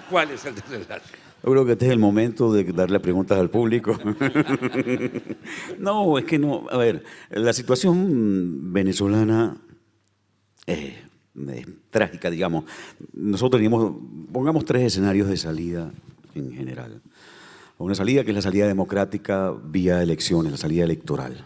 ¿Cuál es el desenlace? Yo creo que este es el momento de darle preguntas al público. No, es que no. A ver, la situación venezolana es trágica, digamos. Nosotros pongamos 3 escenarios de salida en general. Una salida que es la salida democrática vía elecciones, la salida electoral.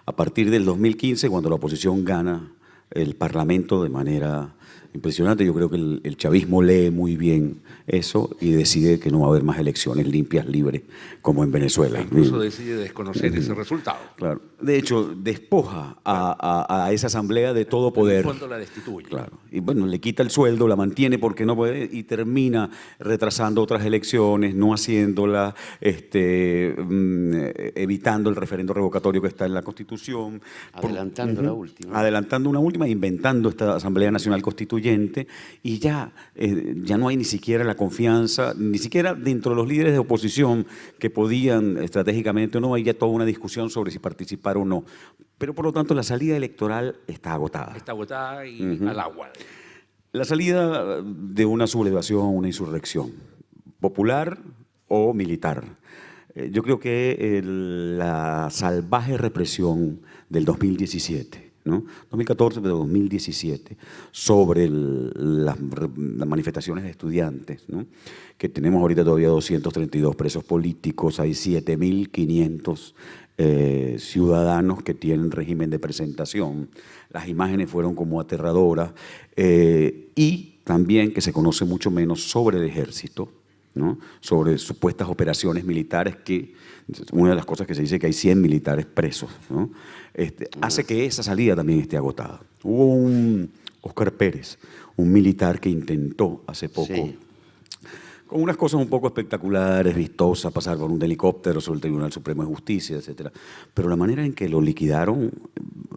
A partir del 2015, cuando la oposición gana el Parlamento de manera impresionante, yo creo que el chavismo lee muy bien eso y decide que no va a haber más elecciones limpias, libres, como en Venezuela. Incluso decide desconocer ese resultado. Claro. De hecho, despoja a esa asamblea de todo poder. En el fondo la destituye. Claro. Y bueno, le quita el sueldo, la mantiene porque no puede y termina retrasando otras elecciones, no haciéndolas, evitando el referendo revocatorio que está en la Constitución. Adelantando la última. Adelantando una última, inventando esta Asamblea Nacional Constituyente y ya no hay ni siquiera la confianza, ni siquiera dentro de los líderes de oposición que podían estratégicamente o no, hay ya toda una discusión sobre si participar o no. Pero por lo tanto la salida electoral está agotada. Está agotada y al agua. La salida de una sublevación, una insurrección, popular o militar. Yo creo que la salvaje represión del 2017, ¿no? 2014, pero 2017, sobre las manifestaciones de estudiantes, ¿no? Que tenemos ahorita todavía 232 presos políticos, hay 7.500 ciudadanos que tienen régimen de presentación. Las imágenes fueron como aterradoras y también que se conoce mucho menos sobre el ejército, ¿no? Sobre supuestas operaciones militares que, una de las cosas que se dice que hay 100 militares presos, ¿no? Hace que esa salida también esté agotada. Hubo un Óscar Pérez, un militar que intentó hace poco, Sí. con unas cosas un poco espectaculares, vistosas, pasar por un helicóptero sobre el Tribunal Supremo de Justicia, etc. Pero la manera en que lo liquidaron,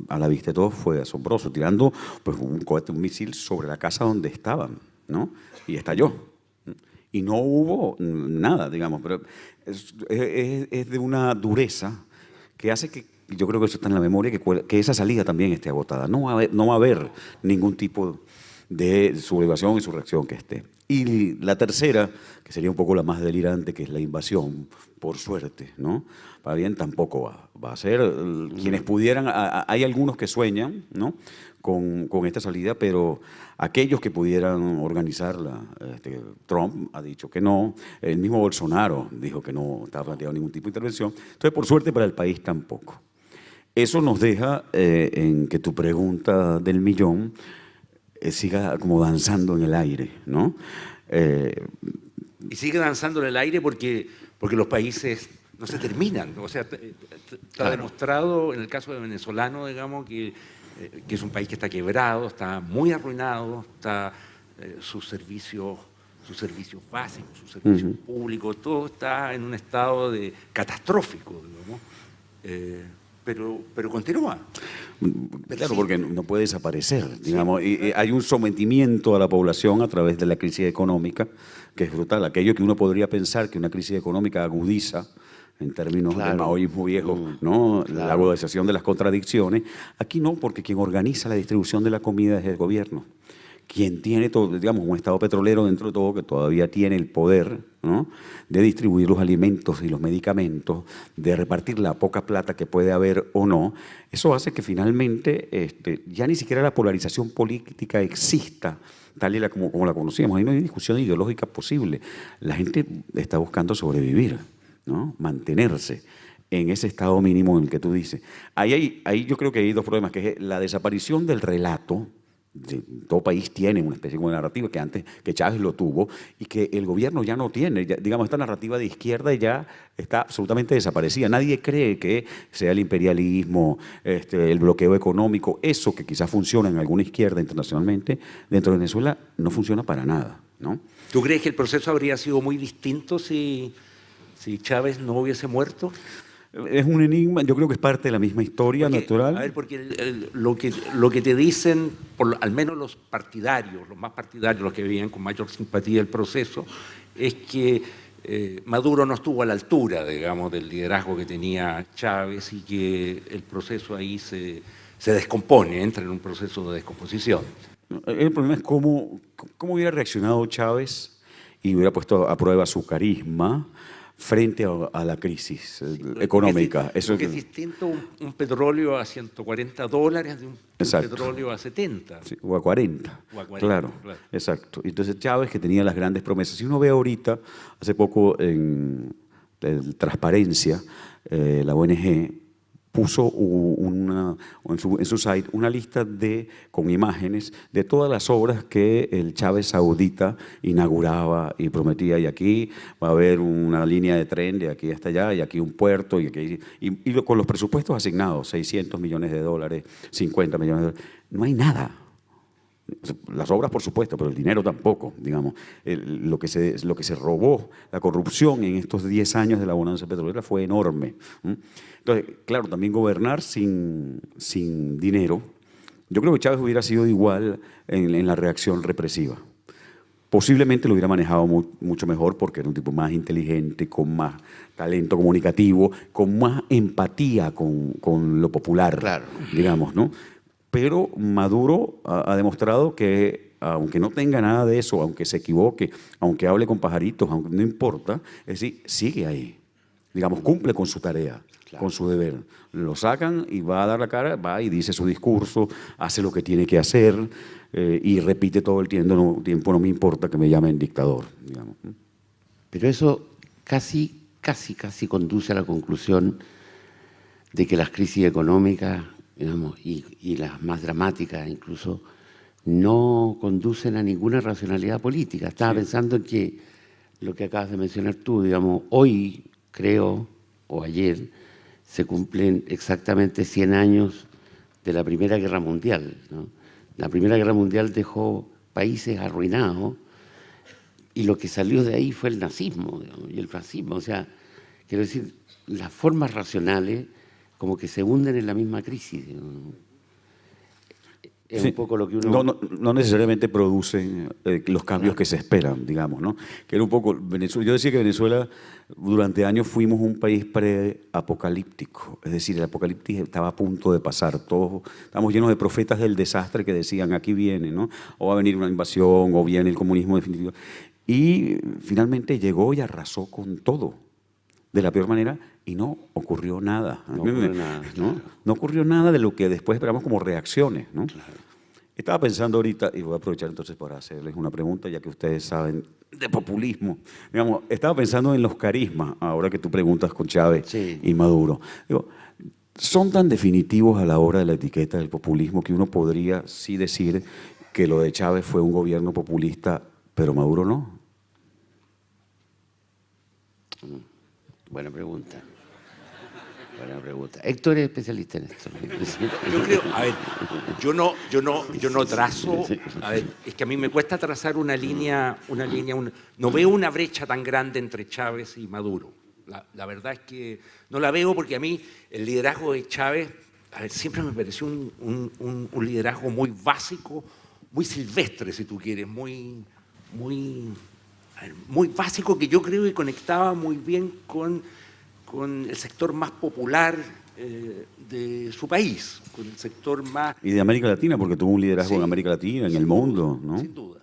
a la vista de todos, fue asombroso, tirando pues, un cohete, un misil sobre la casa donde estaban, ¿no? Y estalló. Y no hubo nada, digamos, pero es de una dureza que hace que, yo creo que eso está en la memoria, que esa salida también esté agotada. No va a haber ningún tipo de sublevación, insurrección que esté. Y la tercera, que sería un poco la más delirante, que es la invasión, por suerte, ¿no? Para bien tampoco va a ser. Quienes pudieran, hay algunos que sueñan, ¿no? Con esta salida, pero aquellos que pudieran organizarla, Trump ha dicho que no, el mismo Bolsonaro dijo que no estaba planteado ningún tipo de intervención, entonces por suerte para el país tampoco. Eso nos deja en que tu pregunta del millón siga como danzando en el aire, ¿no? Y sigue danzando en el aire porque los países no se terminan. O sea, está demostrado en el caso de venezolano, digamos, que es un país que está quebrado, está muy arruinado, está sus servicios básicos, sus servicios públicos, todo está en un estado catastrófico, digamos. Pero continúa. Claro, porque no puede desaparecer, digamos. Y hay un sometimiento a la población a través de la crisis económica que es brutal. Aquello que uno podría pensar que una crisis económica agudiza en términos Claro. del maoísmo viejo, ¿no? La Claro. agudización de las contradicciones. Aquí no, porque quien organiza la distribución de la comida es el gobierno. Quien tiene todo, digamos, un Estado petrolero dentro de todo que todavía tiene el poder, ¿no?, de distribuir los alimentos y los medicamentos, de repartir la poca plata que puede haber o no, eso hace que finalmente ya ni siquiera la polarización política exista tal y como la conocíamos. Ahí no hay discusión ideológica posible. La gente está buscando sobrevivir, ¿no?, mantenerse en ese estado mínimo en el que tú dices. Ahí yo creo que hay dos problemas, que es la desaparición del relato. Todo país tiene una especie de narrativa que antes, que Chávez lo tuvo y que el gobierno ya no tiene. Digamos, esta narrativa de izquierda ya está absolutamente desaparecida. Nadie cree que sea el imperialismo, el bloqueo económico, eso que quizás funciona en alguna izquierda internacionalmente, dentro de Venezuela no funciona para nada, ¿no? ¿Tú crees que el proceso habría sido muy distinto si Chávez no hubiese muerto? Es un enigma, yo creo que es parte de la misma historia natural. A ver, porque lo que te dicen, al menos los partidarios, los más partidarios, los que veían con mayor simpatía el proceso, es que Maduro no estuvo a la altura, digamos, del liderazgo que tenía Chávez y que el proceso ahí se descompone, entra en un proceso de descomposición. El problema es cómo hubiera reaccionado Chávez y hubiera puesto a prueba su carisma frente a la crisis económica. Eso es distinto un petróleo a $140 de un petróleo a 70. Sí, o a 40. Claro, exacto. Entonces Chávez, que tenía las grandes promesas. Si uno ve ahorita, hace poco en Transparencia, la ONG puso en su site una lista con imágenes de todas las obras que el Chávez saudita inauguraba y prometía. Y aquí va a haber una línea de tren de aquí hasta allá, y aquí un puerto, y con los presupuestos asignados, $600 millones, $50 millones. No hay nada. Las obras, por supuesto, pero el dinero tampoco, digamos. Lo que se robó, la corrupción en estos 10 años de la bonanza petrolera fue enorme. Entonces, claro, también gobernar sin dinero, yo creo que Chávez hubiera sido igual en la reacción represiva. Posiblemente lo hubiera manejado mucho mejor porque era un tipo más inteligente, con más talento comunicativo, con más empatía con lo popular, Claro, digamos, ¿no? Pero Maduro ha demostrado que, aunque no tenga nada de eso, aunque se equivoque, aunque hable con pajaritos, aunque no importa, es decir, sigue ahí. Digamos, cumple con su tarea, con su deber. Lo sacan y va a dar la cara, va y dice su discurso, hace lo que tiene que hacer y repite todo el tiempo, no me importa que me llamen dictador, digamos. pero eso casi conduce a la conclusión de que las crisis económicas, digamos, y las más dramáticas incluso, no conducen a ninguna racionalidad política. Estaba pensando en que lo que acabas de mencionar tú, digamos, hoy creo, o ayer, se cumplen exactamente 100 años de la Primera Guerra Mundial, ¿no? La Primera Guerra Mundial dejó países arruinados y lo que salió de ahí fue el nazismo, digamos, y el fascismo. O sea, quiero decir, las formas racionales como que se hunden en la misma crisis. Es un poco lo que uno... No necesariamente producen los cambios que se esperan, digamos, ¿no? Que era un poco Venezuela. Yo decía que Venezuela durante años fuimos un país pre-apocalíptico, es decir, el apocalipsis estaba a punto de pasar. Todos estamos llenos de profetas del desastre que decían aquí viene, ¿no? O va a venir una invasión, o viene el comunismo definitivo. Y finalmente llegó y arrasó con todo, de la peor manera, y no ocurrió nada. No ocurrió nada de lo que después esperamos como reacciones, ¿no? Claro. Estaba pensando ahorita, y voy a aprovechar entonces para hacerles una pregunta, ya que ustedes saben de populismo. Digamos, estaba pensando en los carismas, ahora que tú preguntas con Chávez y Maduro. Digo, ¿son tan definitivos a la hora de la etiqueta del populismo que uno podría sí decir que lo de Chávez fue un gobierno populista, pero Maduro no? Buena pregunta. Buena pregunta. Héctor es especialista en esto. Yo creo, a ver, yo no trazo, a ver, es que a mí me cuesta trazar una línea, no veo una brecha tan grande entre Chávez y Maduro. La verdad es que no la veo porque a mí el liderazgo de Chávez, a ver, siempre me pareció un liderazgo muy básico, muy silvestre, si tú quieres, muy básico, que yo creo que conectaba muy bien con con el sector más popular de su país, con el sector más... Y de América Latina, porque tuvo un liderazgo en América Latina, en el mundo, ¿no? Sin duda.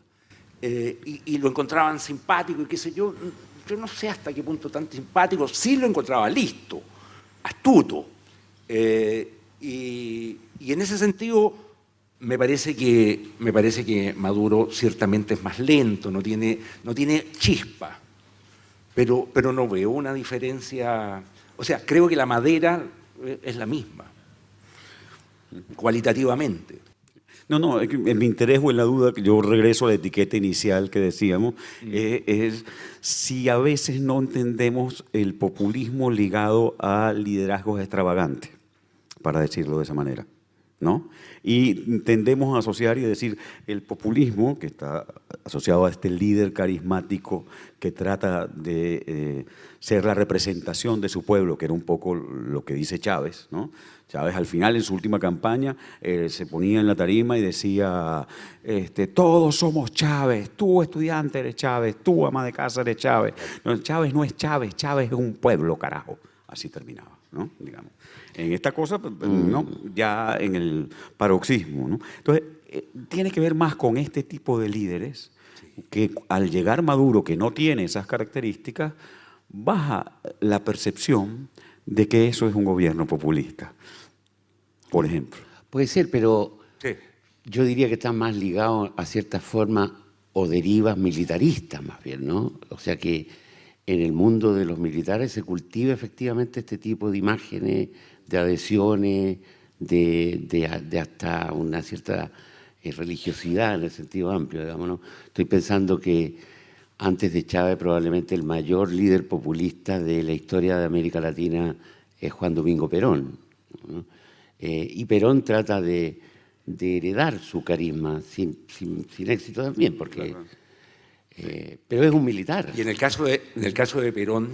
Y lo encontraban simpático y qué sé yo. Yo no sé hasta qué punto tan simpático. Sí lo encontraba listo, astuto. Y en ese sentido me parece que Maduro ciertamente es más lento, no tiene chispa. Pero no veo una diferencia. O sea, creo que la madera es la misma, cualitativamente. No, es que en mi interés o en la duda, que yo regreso a la etiqueta inicial que decíamos, es si a veces no entendemos el populismo ligado a liderazgos extravagantes, para decirlo de esa manera, ¿no? Y tendemos a asociar y decir el populismo, que está asociado a este líder carismático que trata de ser la representación de su pueblo, que era un poco lo que dice Chávez, ¿no? Chávez al final, en su última campaña, se ponía en la tarima y decía, todos somos Chávez, tú estudiante eres Chávez, tú ama de casa eres Chávez. No, Chávez no es Chávez, Chávez es un pueblo, carajo. Así terminaba, ¿no? Digamos. En esta cosa, ¿no? Ya en el paroxismo, ¿no? Entonces, tiene que ver más con este tipo de líderes que al llegar Maduro, que no tiene esas características, baja la percepción de que eso es un gobierno populista, por ejemplo. Puede ser, pero Sí. yo diría que está más ligado a cierta forma o derivas militaristas más bien, ¿no? O sea que en el mundo de los militares se cultiva efectivamente este tipo de imágenes, de adhesiones, de hasta una cierta religiosidad en el sentido amplio, digamos, ¿no? Estoy pensando que antes de Chávez probablemente el mayor líder populista de la historia de América Latina es Juan Domingo Perón, ¿no? Y Perón trata de heredar su carisma sin éxito también, porque... pero es un militar. Y en el caso de Perón,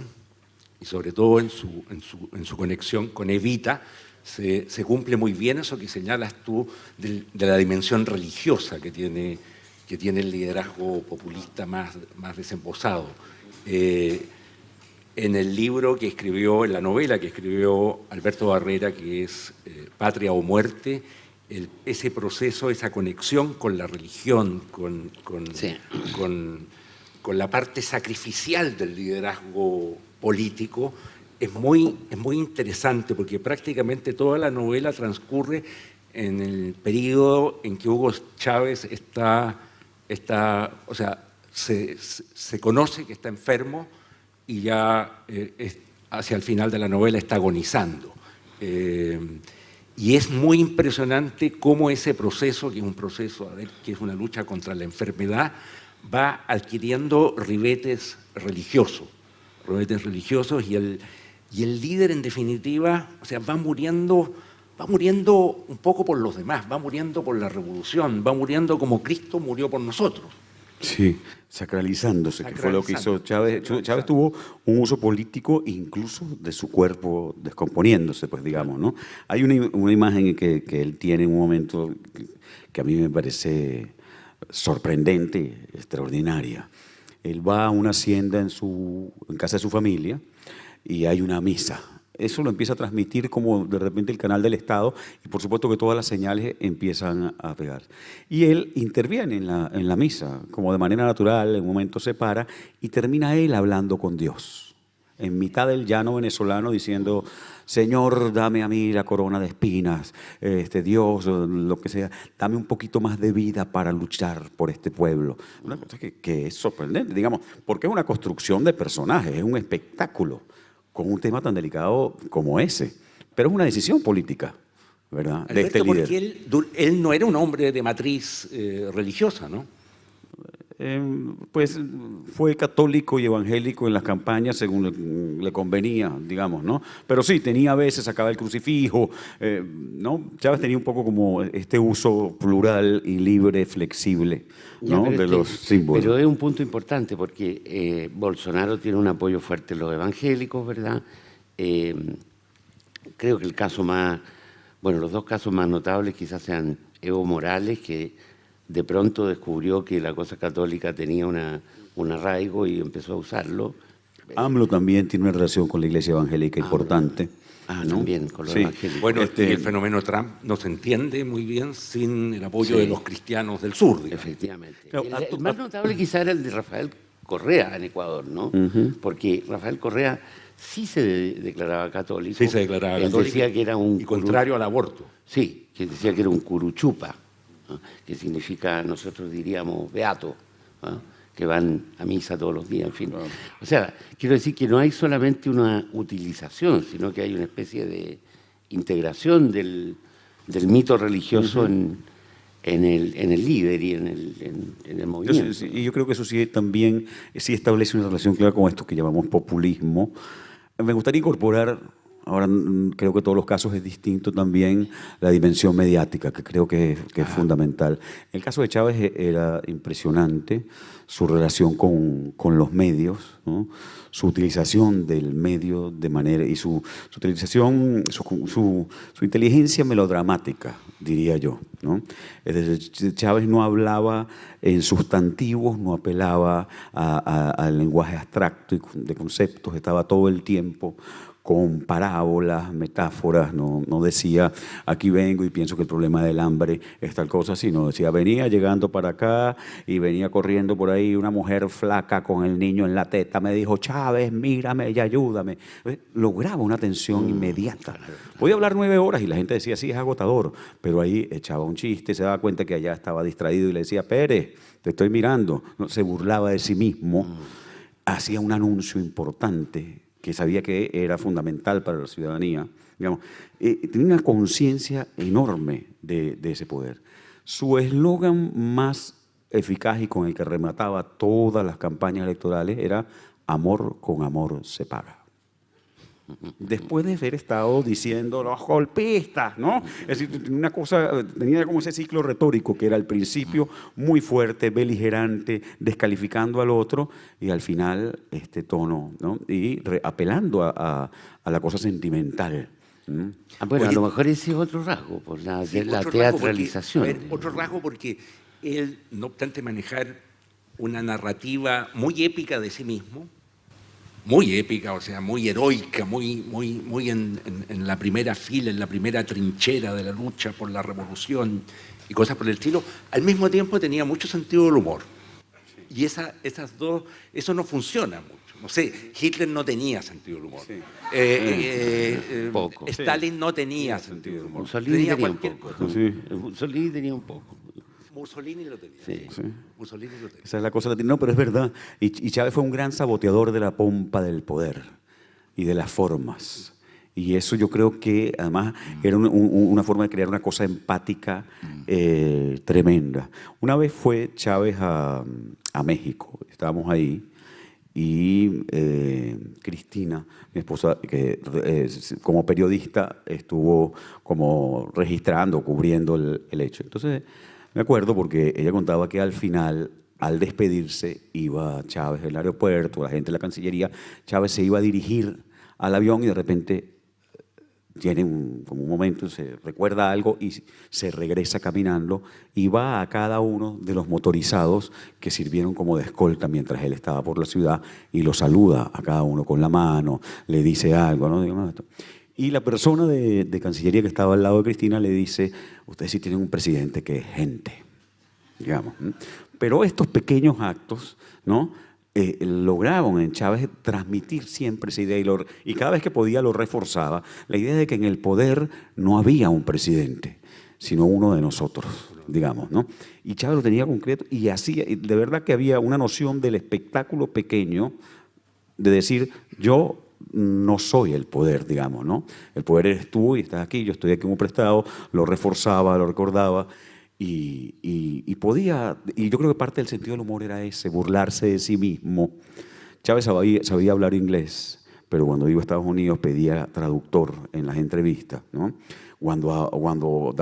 y sobre todo en su conexión con Evita, se cumple muy bien eso que señalas tú de la dimensión religiosa que tiene el liderazgo populista más desembosado. En el libro que escribió, en la novela que escribió Alberto Barrera, que es Patria o Muerte, ese proceso, esa conexión con la religión, Sí. con la parte sacrificial del liderazgo político, es muy interesante porque prácticamente toda la novela transcurre en el periodo en que Hugo Chávez o sea, se conoce que está enfermo y ya hacia el final de la novela está agonizando. Y es muy impresionante cómo ese proceso, que es un proceso, que es una lucha contra la enfermedad, va adquiriendo ribetes religiosos y el líder, en definitiva, o sea, va muriendo un poco por los demás, va muriendo por la revolución, va muriendo como Cristo murió por nosotros. Sí, sacralizándose, que fue lo que hizo Chávez. Chávez tuvo un uso político incluso de su cuerpo descomponiéndose, pues digamos, ¿no? Hay una imagen que él tiene en un momento que a mí me parece sorprendente, extraordinaria. Él va a una hacienda en casa de su familia y hay una misa. Eso lo empieza a transmitir como de repente el canal del Estado y por supuesto que todas las señales empiezan a pegar. Y él interviene en la misa, como de manera natural, en un momento se para y termina él hablando con Dios. En mitad del llano venezolano diciendo, Señor, dame a mí la corona de espinas, Dios, lo que sea, dame un poquito más de vida para luchar por este pueblo. Una cosa que es sorprendente, digamos, porque es una construcción de personajes, es un espectáculo con un tema tan delicado como ese. Pero es una decisión política, ¿verdad? Alberto, de este líder. porque él no era un hombre de matriz religiosa, ¿no? Pues fue católico y evangélico en las campañas según le convenía, digamos, ¿no? Pero sí, tenía a veces, sacaba el crucifijo, ¿no? Chávez tenía un poco como este uso plural y libre, flexible, ¿no? Ya, de los símbolos. Pero es un punto importante porque Bolsonaro tiene un apoyo fuerte en los evangélicos, ¿verdad? Creo que los dos casos más notables quizás sean Evo Morales, que de pronto descubrió que la cosa católica tenía un arraigo y empezó a usarlo, AMLO también tiene una relación con la iglesia evangélica importante. ¿no? También con los Sí. evangélicos. Bueno, y el fenómeno Trump no se entiende muy bien sin el apoyo de los cristianos del sur, digamos. Efectivamente. Claro, El más notable quizá era el de Rafael Correa en Ecuador, ¿no? Porque Rafael Correa sí se declaraba católico. Sí se declaraba Él católico decía que era un y contrario al aborto. Sí, que decía que era un curuchupa, ¿no? Que significa, nosotros diríamos, beato, ¿no? Que van a misa todos los días, en fin. O sea, quiero decir que no hay solamente una utilización, sino que hay una especie de integración del mito religioso en el líder y en el movimiento. Y yo creo que eso sí también sí establece una relación clara con esto que llamamos populismo. Me gustaría incorporar, ahora creo que en todos los casos es distinto también, la dimensión mediática, que creo que es fundamental. En el caso de Chávez era impresionante su relación con los medios, ¿no? Su utilización del medio de manera, y su utilización, su inteligencia melodramática, diría yo, ¿no? Es decir, Chávez no hablaba en sustantivos, no apelaba al lenguaje abstracto y de conceptos, estaba todo el tiempo con parábolas, metáforas, no decía aquí vengo y pienso que el problema del hambre es tal cosa, sino decía venía llegando para acá y venía corriendo por ahí una mujer flaca con el niño en la teta, me dijo Chávez, mírame y ayúdame. Lograba una atención inmediata. Podía hablar 9 horas y la gente decía sí, es agotador, pero ahí echaba un chiste, se daba cuenta que allá estaba distraído y le decía Pérez, te estoy mirando. No, se burlaba de sí mismo, hacía un anuncio importante que sabía que era fundamental para la ciudadanía, digamos, tenía una conciencia enorme de ese poder. Su eslogan más eficaz y con el que remataba todas las campañas electorales era amor con amor se paga. Después de haber estado diciendo los golpistas, ¿no? Es decir, tenía como ese ciclo retórico que era al principio muy fuerte, beligerante, descalificando al otro y al final este tono, ¿no? Y apelando a la cosa sentimental. Bueno, Oye, a lo mejor ese es otro rasgo, por la otro rasgo teatralización. porque, otro rasgo porque él, no obstante manejar una narrativa muy épica de sí mismo, muy épica, o sea, muy heroica, muy en la primera fila, en la primera trinchera de la lucha por la revolución y cosas por el estilo, al mismo tiempo tenía mucho sentido del humor. Y esas dos, eso no funciona mucho. No sé, Hitler no tenía sentido del humor. Sí. Poco. Stalin no tenía sentido del humor. Mussolini tenía un cualquier poco. cosa. Sí. Mussolini tenía un poco. Mussolini lo tenía. Sí. Sí. Mussolini lo tenía. Esa es la cosa. No, pero es verdad. Y Chávez fue un gran saboteador de la pompa del poder y de las formas. Y eso yo creo que además era una forma de crear una cosa empática tremenda. Una vez fue Chávez a México, estábamos ahí, y Cristina, mi esposa, que como periodista estuvo como registrando, cubriendo el hecho. Entonces me acuerdo porque ella contaba que al final, al despedirse, iba Chávez del aeropuerto, la gente de la Cancillería, Chávez se iba a dirigir al avión y de repente tiene como un momento, se recuerda algo y se regresa caminando y va a cada uno de los motorizados que sirvieron como de escolta mientras él estaba por la ciudad y lo saluda a cada uno con la mano, le dice algo, ¿no? Y la persona de Cancillería que estaba al lado de Cristina le dice, ustedes sí tienen un presidente que es gente, digamos. Pero estos pequeños actos, ¿no? Lograban en Chávez transmitir siempre esa idea y cada vez que podía lo reforzaba, la idea de que en el poder no había un presidente, sino uno de nosotros, digamos, ¿no? Y Chávez lo tenía concreto y hacía, de verdad que había una noción del espectáculo pequeño, de decir, yo no soy el poder, digamos, ¿no? El poder eres tú y estás aquí, yo estoy aquí como prestado, lo reforzaba, lo recordaba. Y podía, y yo creo que parte del sentido del humor era ese, burlarse de sí mismo. Chávez sabía hablar inglés, pero cuando iba a Estados Unidos pedía traductor en las entrevistas, ¿no? Cuando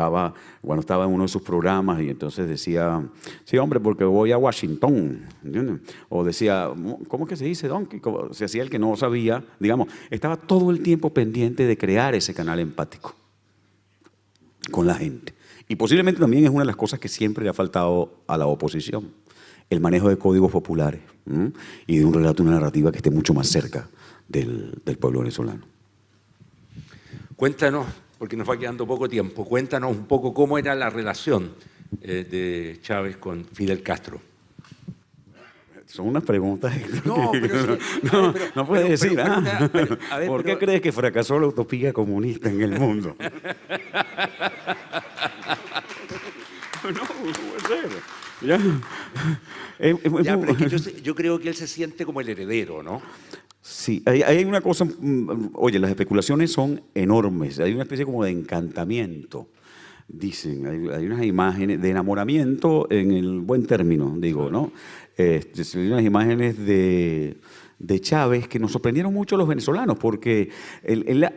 estaba en uno de sus programas y entonces decía, sí, hombre, porque voy a Washington, ¿entiendes? O decía, ¿cómo es que se dice, donkey? Se hacía el que no sabía, digamos, estaba todo el tiempo pendiente de crear ese canal empático con la gente. Y posiblemente también es una de las cosas que siempre le ha faltado a la oposición. el manejo de códigos populares y de un relato, una narrativa que esté mucho más cerca del pueblo venezolano. Cuéntanos, porque nos va quedando poco tiempo, cuéntanos un poco cómo era la relación de Chávez con Fidel Castro. Son unas preguntas No, pero no puedes decir, ¿por qué pero, crees que fracasó la utopía comunista en el mundo? No puede ser. Ya. Ya, pero es que yo creo que él se siente como el heredero, ¿no? Sí, hay una cosa, oye, las especulaciones son enormes, hay una especie como de encantamiento, dicen, hay unas imágenes de enamoramiento en el buen término, digo, ¿no? Hay unas imágenes de Chávez que nos sorprendieron mucho a los venezolanos, porque él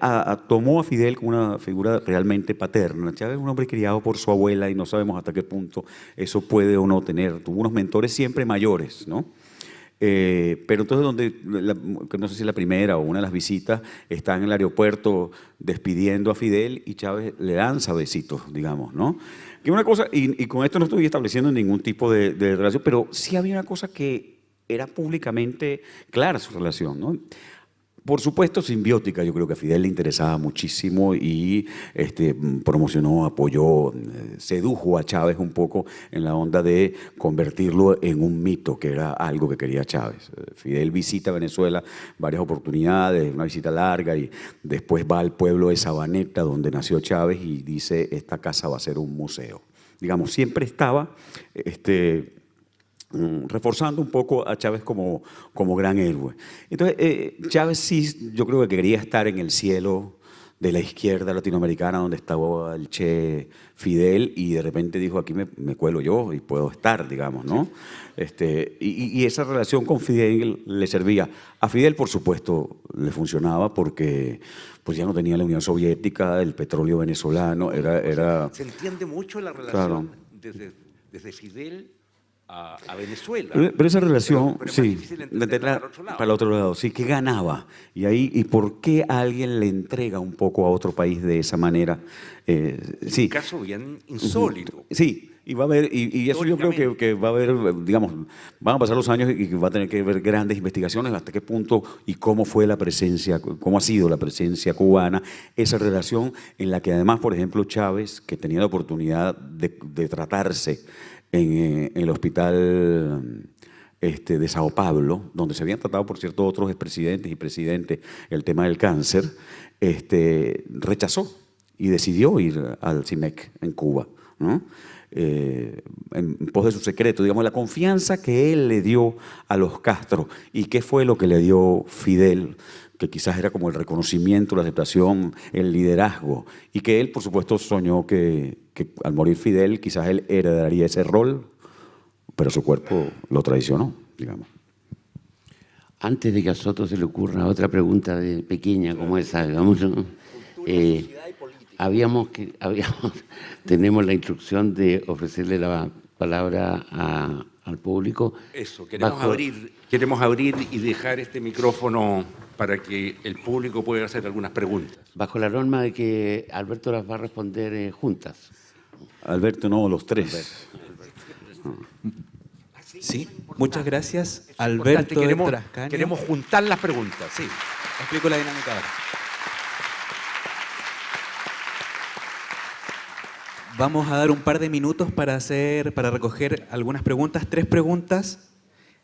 tomó a Fidel como una figura realmente paterna. Chávez es un hombre criado por su abuela y no sabemos hasta qué punto eso puede o no tener. Tuvo unos mentores siempre mayores, ¿no? Pero entonces no sé si la primera o una de las visitas está en el aeropuerto despidiendo a Fidel y Chávez le lanza besitos, digamos, ¿no? Que una cosa, y con esto no estoy estableciendo ningún tipo de relación, pero sí había una cosa que era públicamente clara su relación, ¿no? Por supuesto, simbiótica, yo creo que a Fidel le interesaba muchísimo y promocionó, apoyó, sedujo a Chávez un poco en la onda de convertirlo en un mito, que era algo que quería Chávez. Fidel visita Venezuela varias oportunidades, una visita larga, y después va al pueblo de Sabaneta, donde nació Chávez, y dice, esta casa va a ser un museo. Digamos, siempre estaba reforzando un poco a Chávez como gran héroe. Entonces, Chávez sí, yo creo que quería estar en el cielo de la izquierda latinoamericana donde estaba el Che Fidel, y de repente dijo, aquí me cuelo yo y puedo estar, digamos, ¿no? Y esa relación con Fidel le servía. A Fidel, por supuesto, le funcionaba porque pues ya no tenía la Unión Soviética, el petróleo venezolano, era Se entiende mucho la claro. relación desde Fidel a Venezuela. Pero esa relación, pero es más sí, difícil entenderla para el otro lado, sí, ¿qué ganaba? ¿Y por qué a alguien le entrega un poco a otro país de esa manera? Sí. Un caso bien insólito. Sí, y va a haber, y eso yo creo que va a haber, digamos, van a pasar los años y va a tener que haber grandes investigaciones hasta qué punto y cómo fue la presencia, cómo ha sido la presencia cubana, esa relación en la que además, por ejemplo, Chávez, que tenía la oportunidad de tratarse en el hospital de Sao Paulo, donde se habían tratado, por cierto, otros expresidentes y presidentes el tema del cáncer, rechazó y decidió ir al CIMEC en Cuba, ¿no? En pos de su secreto, digamos, la confianza que él le dio a los Castro y qué fue lo que le dio Fidel, que quizás era como el reconocimiento, la aceptación, el liderazgo, y que él, por supuesto, soñó que al morir Fidel, quizás él heredaría ese rol, pero su cuerpo lo traicionó, digamos. Antes de que a Soto se le ocurra otra pregunta pequeña como esa, digamos, tenemos la instrucción de ofrecerle la palabra al público. Eso, queremos abrir y dejar este micrófono para que el público pueda hacer algunas preguntas. Bajo la norma de que Alberto las va a responder juntas. Alberto, no, los tres. Sí, muchas gracias. Alberto Trascaño. Queremos juntar las preguntas, sí. Explico la dinámica ahora. Vamos a dar un par de minutos para recoger algunas preguntas, 3 preguntas.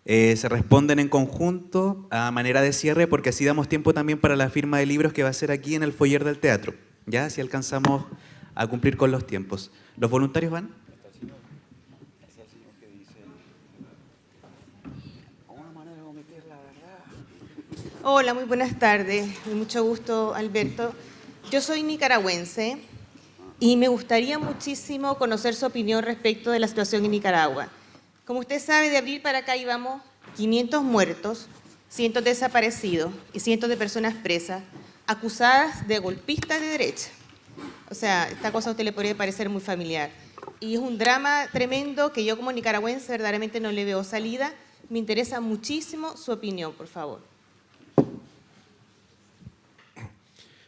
Se responden en conjunto a manera de cierre, porque así damos tiempo también para la firma de libros que va a ser aquí en el foyer del teatro. Ya, si alcanzamos a cumplir con los tiempos. ¿Los voluntarios van? Hola, muy buenas tardes. Mucho gusto, Alberto. Yo soy nicaragüense y me gustaría muchísimo conocer su opinión respecto de la situación en Nicaragua. Como usted sabe, de abril para acá íbamos 500 muertos, cientos desaparecidos y cientos de personas presas, acusadas de golpistas de derecha. O sea, esta cosa a usted le podría parecer muy familiar. Y es un drama tremendo que yo como nicaragüense verdaderamente no le veo salida. Me interesa muchísimo su opinión, por favor.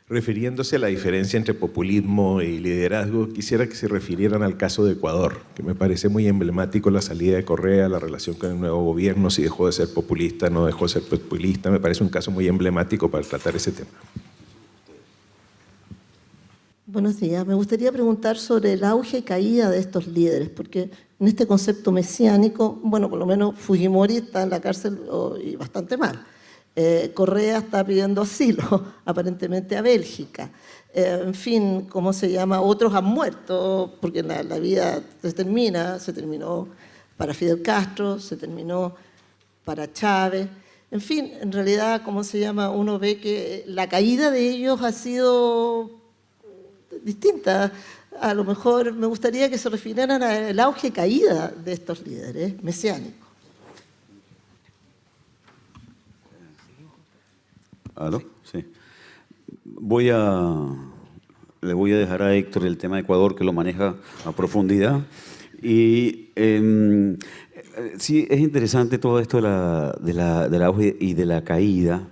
Refiriéndose a la diferencia entre populismo y liderazgo, quisiera que se refirieran al caso de Ecuador, que me parece muy emblemático la salida de Correa, la relación con el nuevo gobierno, si dejó de ser populista, no dejó de ser populista. Me parece un caso muy emblemático para tratar ese tema. Buenos días. Me gustaría preguntar sobre el auge y caída de estos líderes, porque en este concepto mesiánico, bueno, por lo menos Fujimori está en la cárcel y bastante mal. Correa está pidiendo asilo, aparentemente a Bélgica. En fin, ¿cómo se llama? Otros han muerto, porque la vida se terminó para Fidel Castro, se terminó para Chávez. En fin, en realidad, ¿cómo se llama? Uno ve que la caída de ellos ha sido distinta. A lo mejor me gustaría que se refirieran al auge y caída de estos líderes mesiánicos. ¿Aló? Sí. Le voy a dejar a Héctor el tema de Ecuador, que lo maneja a profundidad. Y sí, es interesante todo esto del auge y de la caída.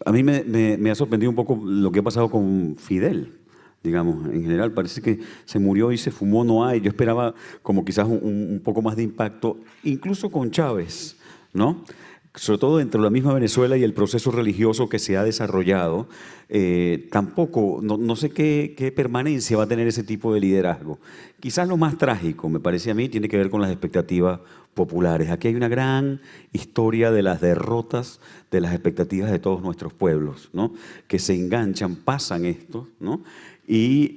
A mí me ha sorprendido un poco lo que ha pasado con Fidel, digamos, en general. Parece que se murió y se fumó, no hay. Yo esperaba como quizás un poco más de impacto, incluso con Chávez, ¿no? Sobre todo dentro de la misma Venezuela y el proceso religioso que se ha desarrollado, tampoco, no sé qué permanencia va a tener ese tipo de liderazgo. Quizás lo más trágico, me parece a mí, tiene que ver con las expectativas populares. Aquí hay una gran historia de las derrotas de las expectativas de todos nuestros pueblos, ¿no? Que se enganchan, pasan esto, ¿no? Y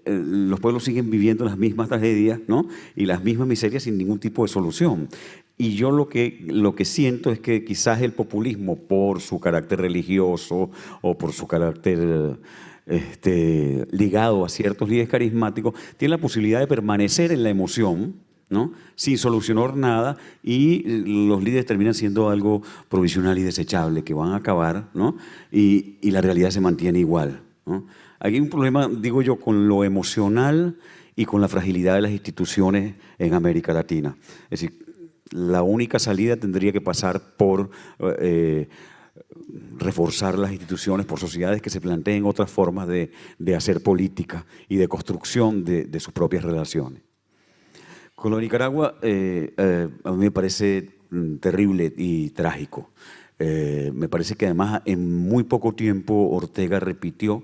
los pueblos siguen viviendo las mismas tragedias, ¿no? Y las mismas miserias sin ningún tipo de solución. Y yo lo que siento es que quizás el populismo, por su carácter religioso o por su carácter ligado a ciertos líderes carismáticos, tiene la posibilidad de permanecer en la emoción, ¿no? Sin solucionar nada, y los líderes terminan siendo algo provisional y desechable, que van a acabar, ¿no? Y la realidad se mantiene igual, ¿no? Aquí hay un problema, digo yo, con lo emocional y con la fragilidad de las instituciones en América Latina. Es decir, la única salida tendría que pasar por reforzar las instituciones, por sociedades que se planteen otras formas de hacer política y de construcción de sus propias relaciones. Con lo de Nicaragua, a mí me parece terrible y trágico. Me parece que además en muy poco tiempo Ortega repitió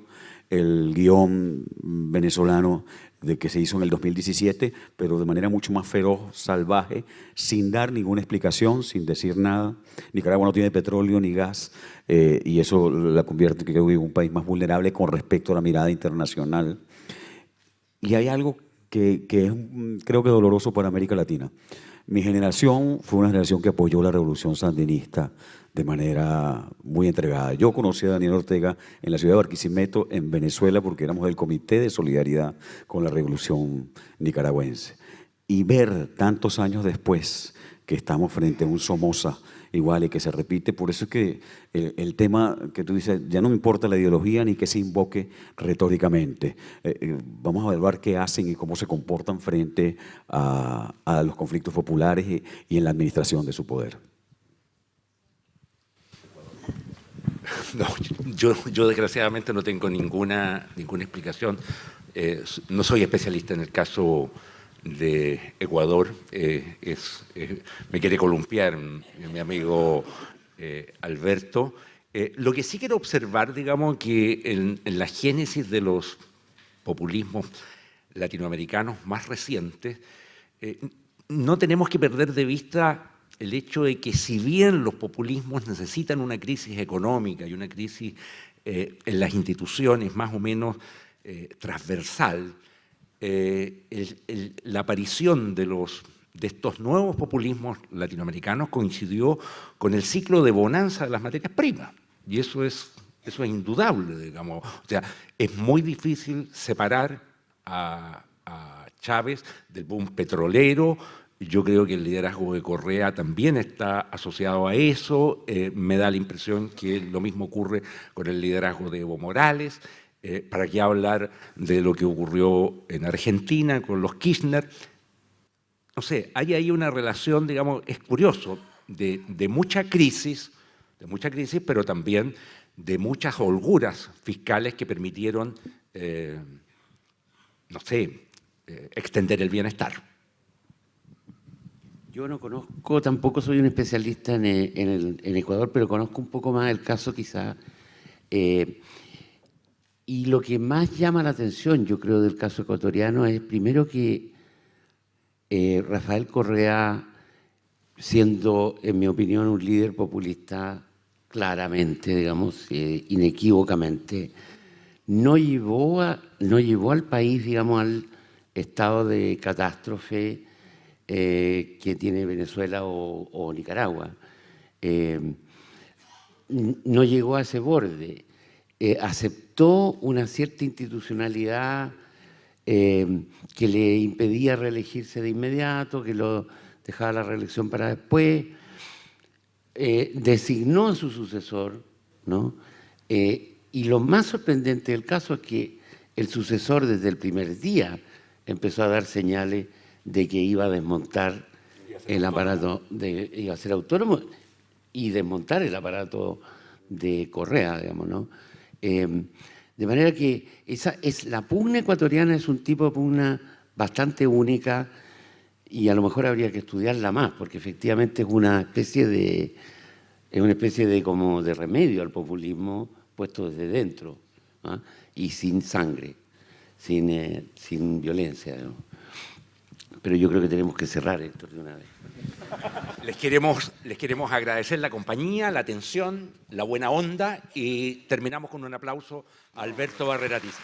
el guión venezolano de que se hizo en el 2017, pero de manera mucho más feroz, salvaje, sin dar ninguna explicación, sin decir nada. Nicaragua no tiene petróleo ni gas, y eso la convierte creo, en un país más vulnerable con respecto a la mirada internacional. Y hay algo que es, creo que doloroso para América Latina. Mi generación fue una generación que apoyó la revolución sandinista de manera muy entregada. Yo conocí a Daniel Ortega en la ciudad de Barquisimeto, en Venezuela, porque éramos del Comité de Solidaridad con la Revolución Nicaragüense. Y ver tantos años después que estamos frente a un Somoza igual y que se repite, por eso es que el tema que tú dices, ya no me importa la ideología ni que se invoque retóricamente. Vamos a evaluar qué hacen y cómo se comportan frente a los conflictos populares y en la administración de su poder. No, yo desgraciadamente no tengo ninguna explicación. No soy especialista en el caso de Ecuador. Me quiere columpiar mi amigo Alberto. Lo que sí quiero observar, digamos, que en la génesis de los populismos latinoamericanos más recientes, no tenemos que perder de vista el hecho de que si bien los populismos necesitan una crisis económica y una crisis en las instituciones más o menos transversal, la aparición de estos nuevos populismos latinoamericanos coincidió con el ciclo de bonanza de las materias primas. Y eso es indudable, digamos. O sea, es muy difícil separar a Chávez del boom petrolero. Yo creo que el liderazgo de Correa también está asociado a eso. Me da la impresión que lo mismo ocurre con el liderazgo de Evo Morales. ¿Para qué hablar de lo que ocurrió en Argentina con los Kirchner? No sé, hay ahí una relación, digamos, es curioso, de mucha crisis, pero también de muchas holguras fiscales que permitieron, no sé, extender el bienestar. Yo no conozco, tampoco soy un especialista en Ecuador, pero conozco un poco más el caso quizá. Y lo que más llama la atención, yo creo, del caso ecuatoriano es primero que Rafael Correa, siendo, en mi opinión, un líder populista claramente, digamos, inequívocamente, no llevó al país, digamos, al estado de catástrofe que tiene Venezuela o Nicaragua. No llegó a ese borde. Aceptó una cierta institucionalidad que le impedía reelegirse de inmediato, que lo dejaba la reelección para después, designó a su sucesor, ¿no? Y lo más sorprendente del caso es que el sucesor desde el primer día empezó a dar señales de que iba a desmontar el aparato, iba a ser autónomo y desmontar el aparato de Correa, digamos, ¿no? De manera que la pugna ecuatoriana es un tipo de pugna bastante única y a lo mejor habría que estudiarla más, porque efectivamente es una especie de como de remedio al populismo puesto desde dentro, ¿ah? Y sin sangre, sin violencia, ¿no? Pero yo creo que tenemos que cerrar esto de una vez. Les queremos agradecer la compañía, la atención, la buena onda y terminamos con un aplauso a Alberto Barrera Tiza.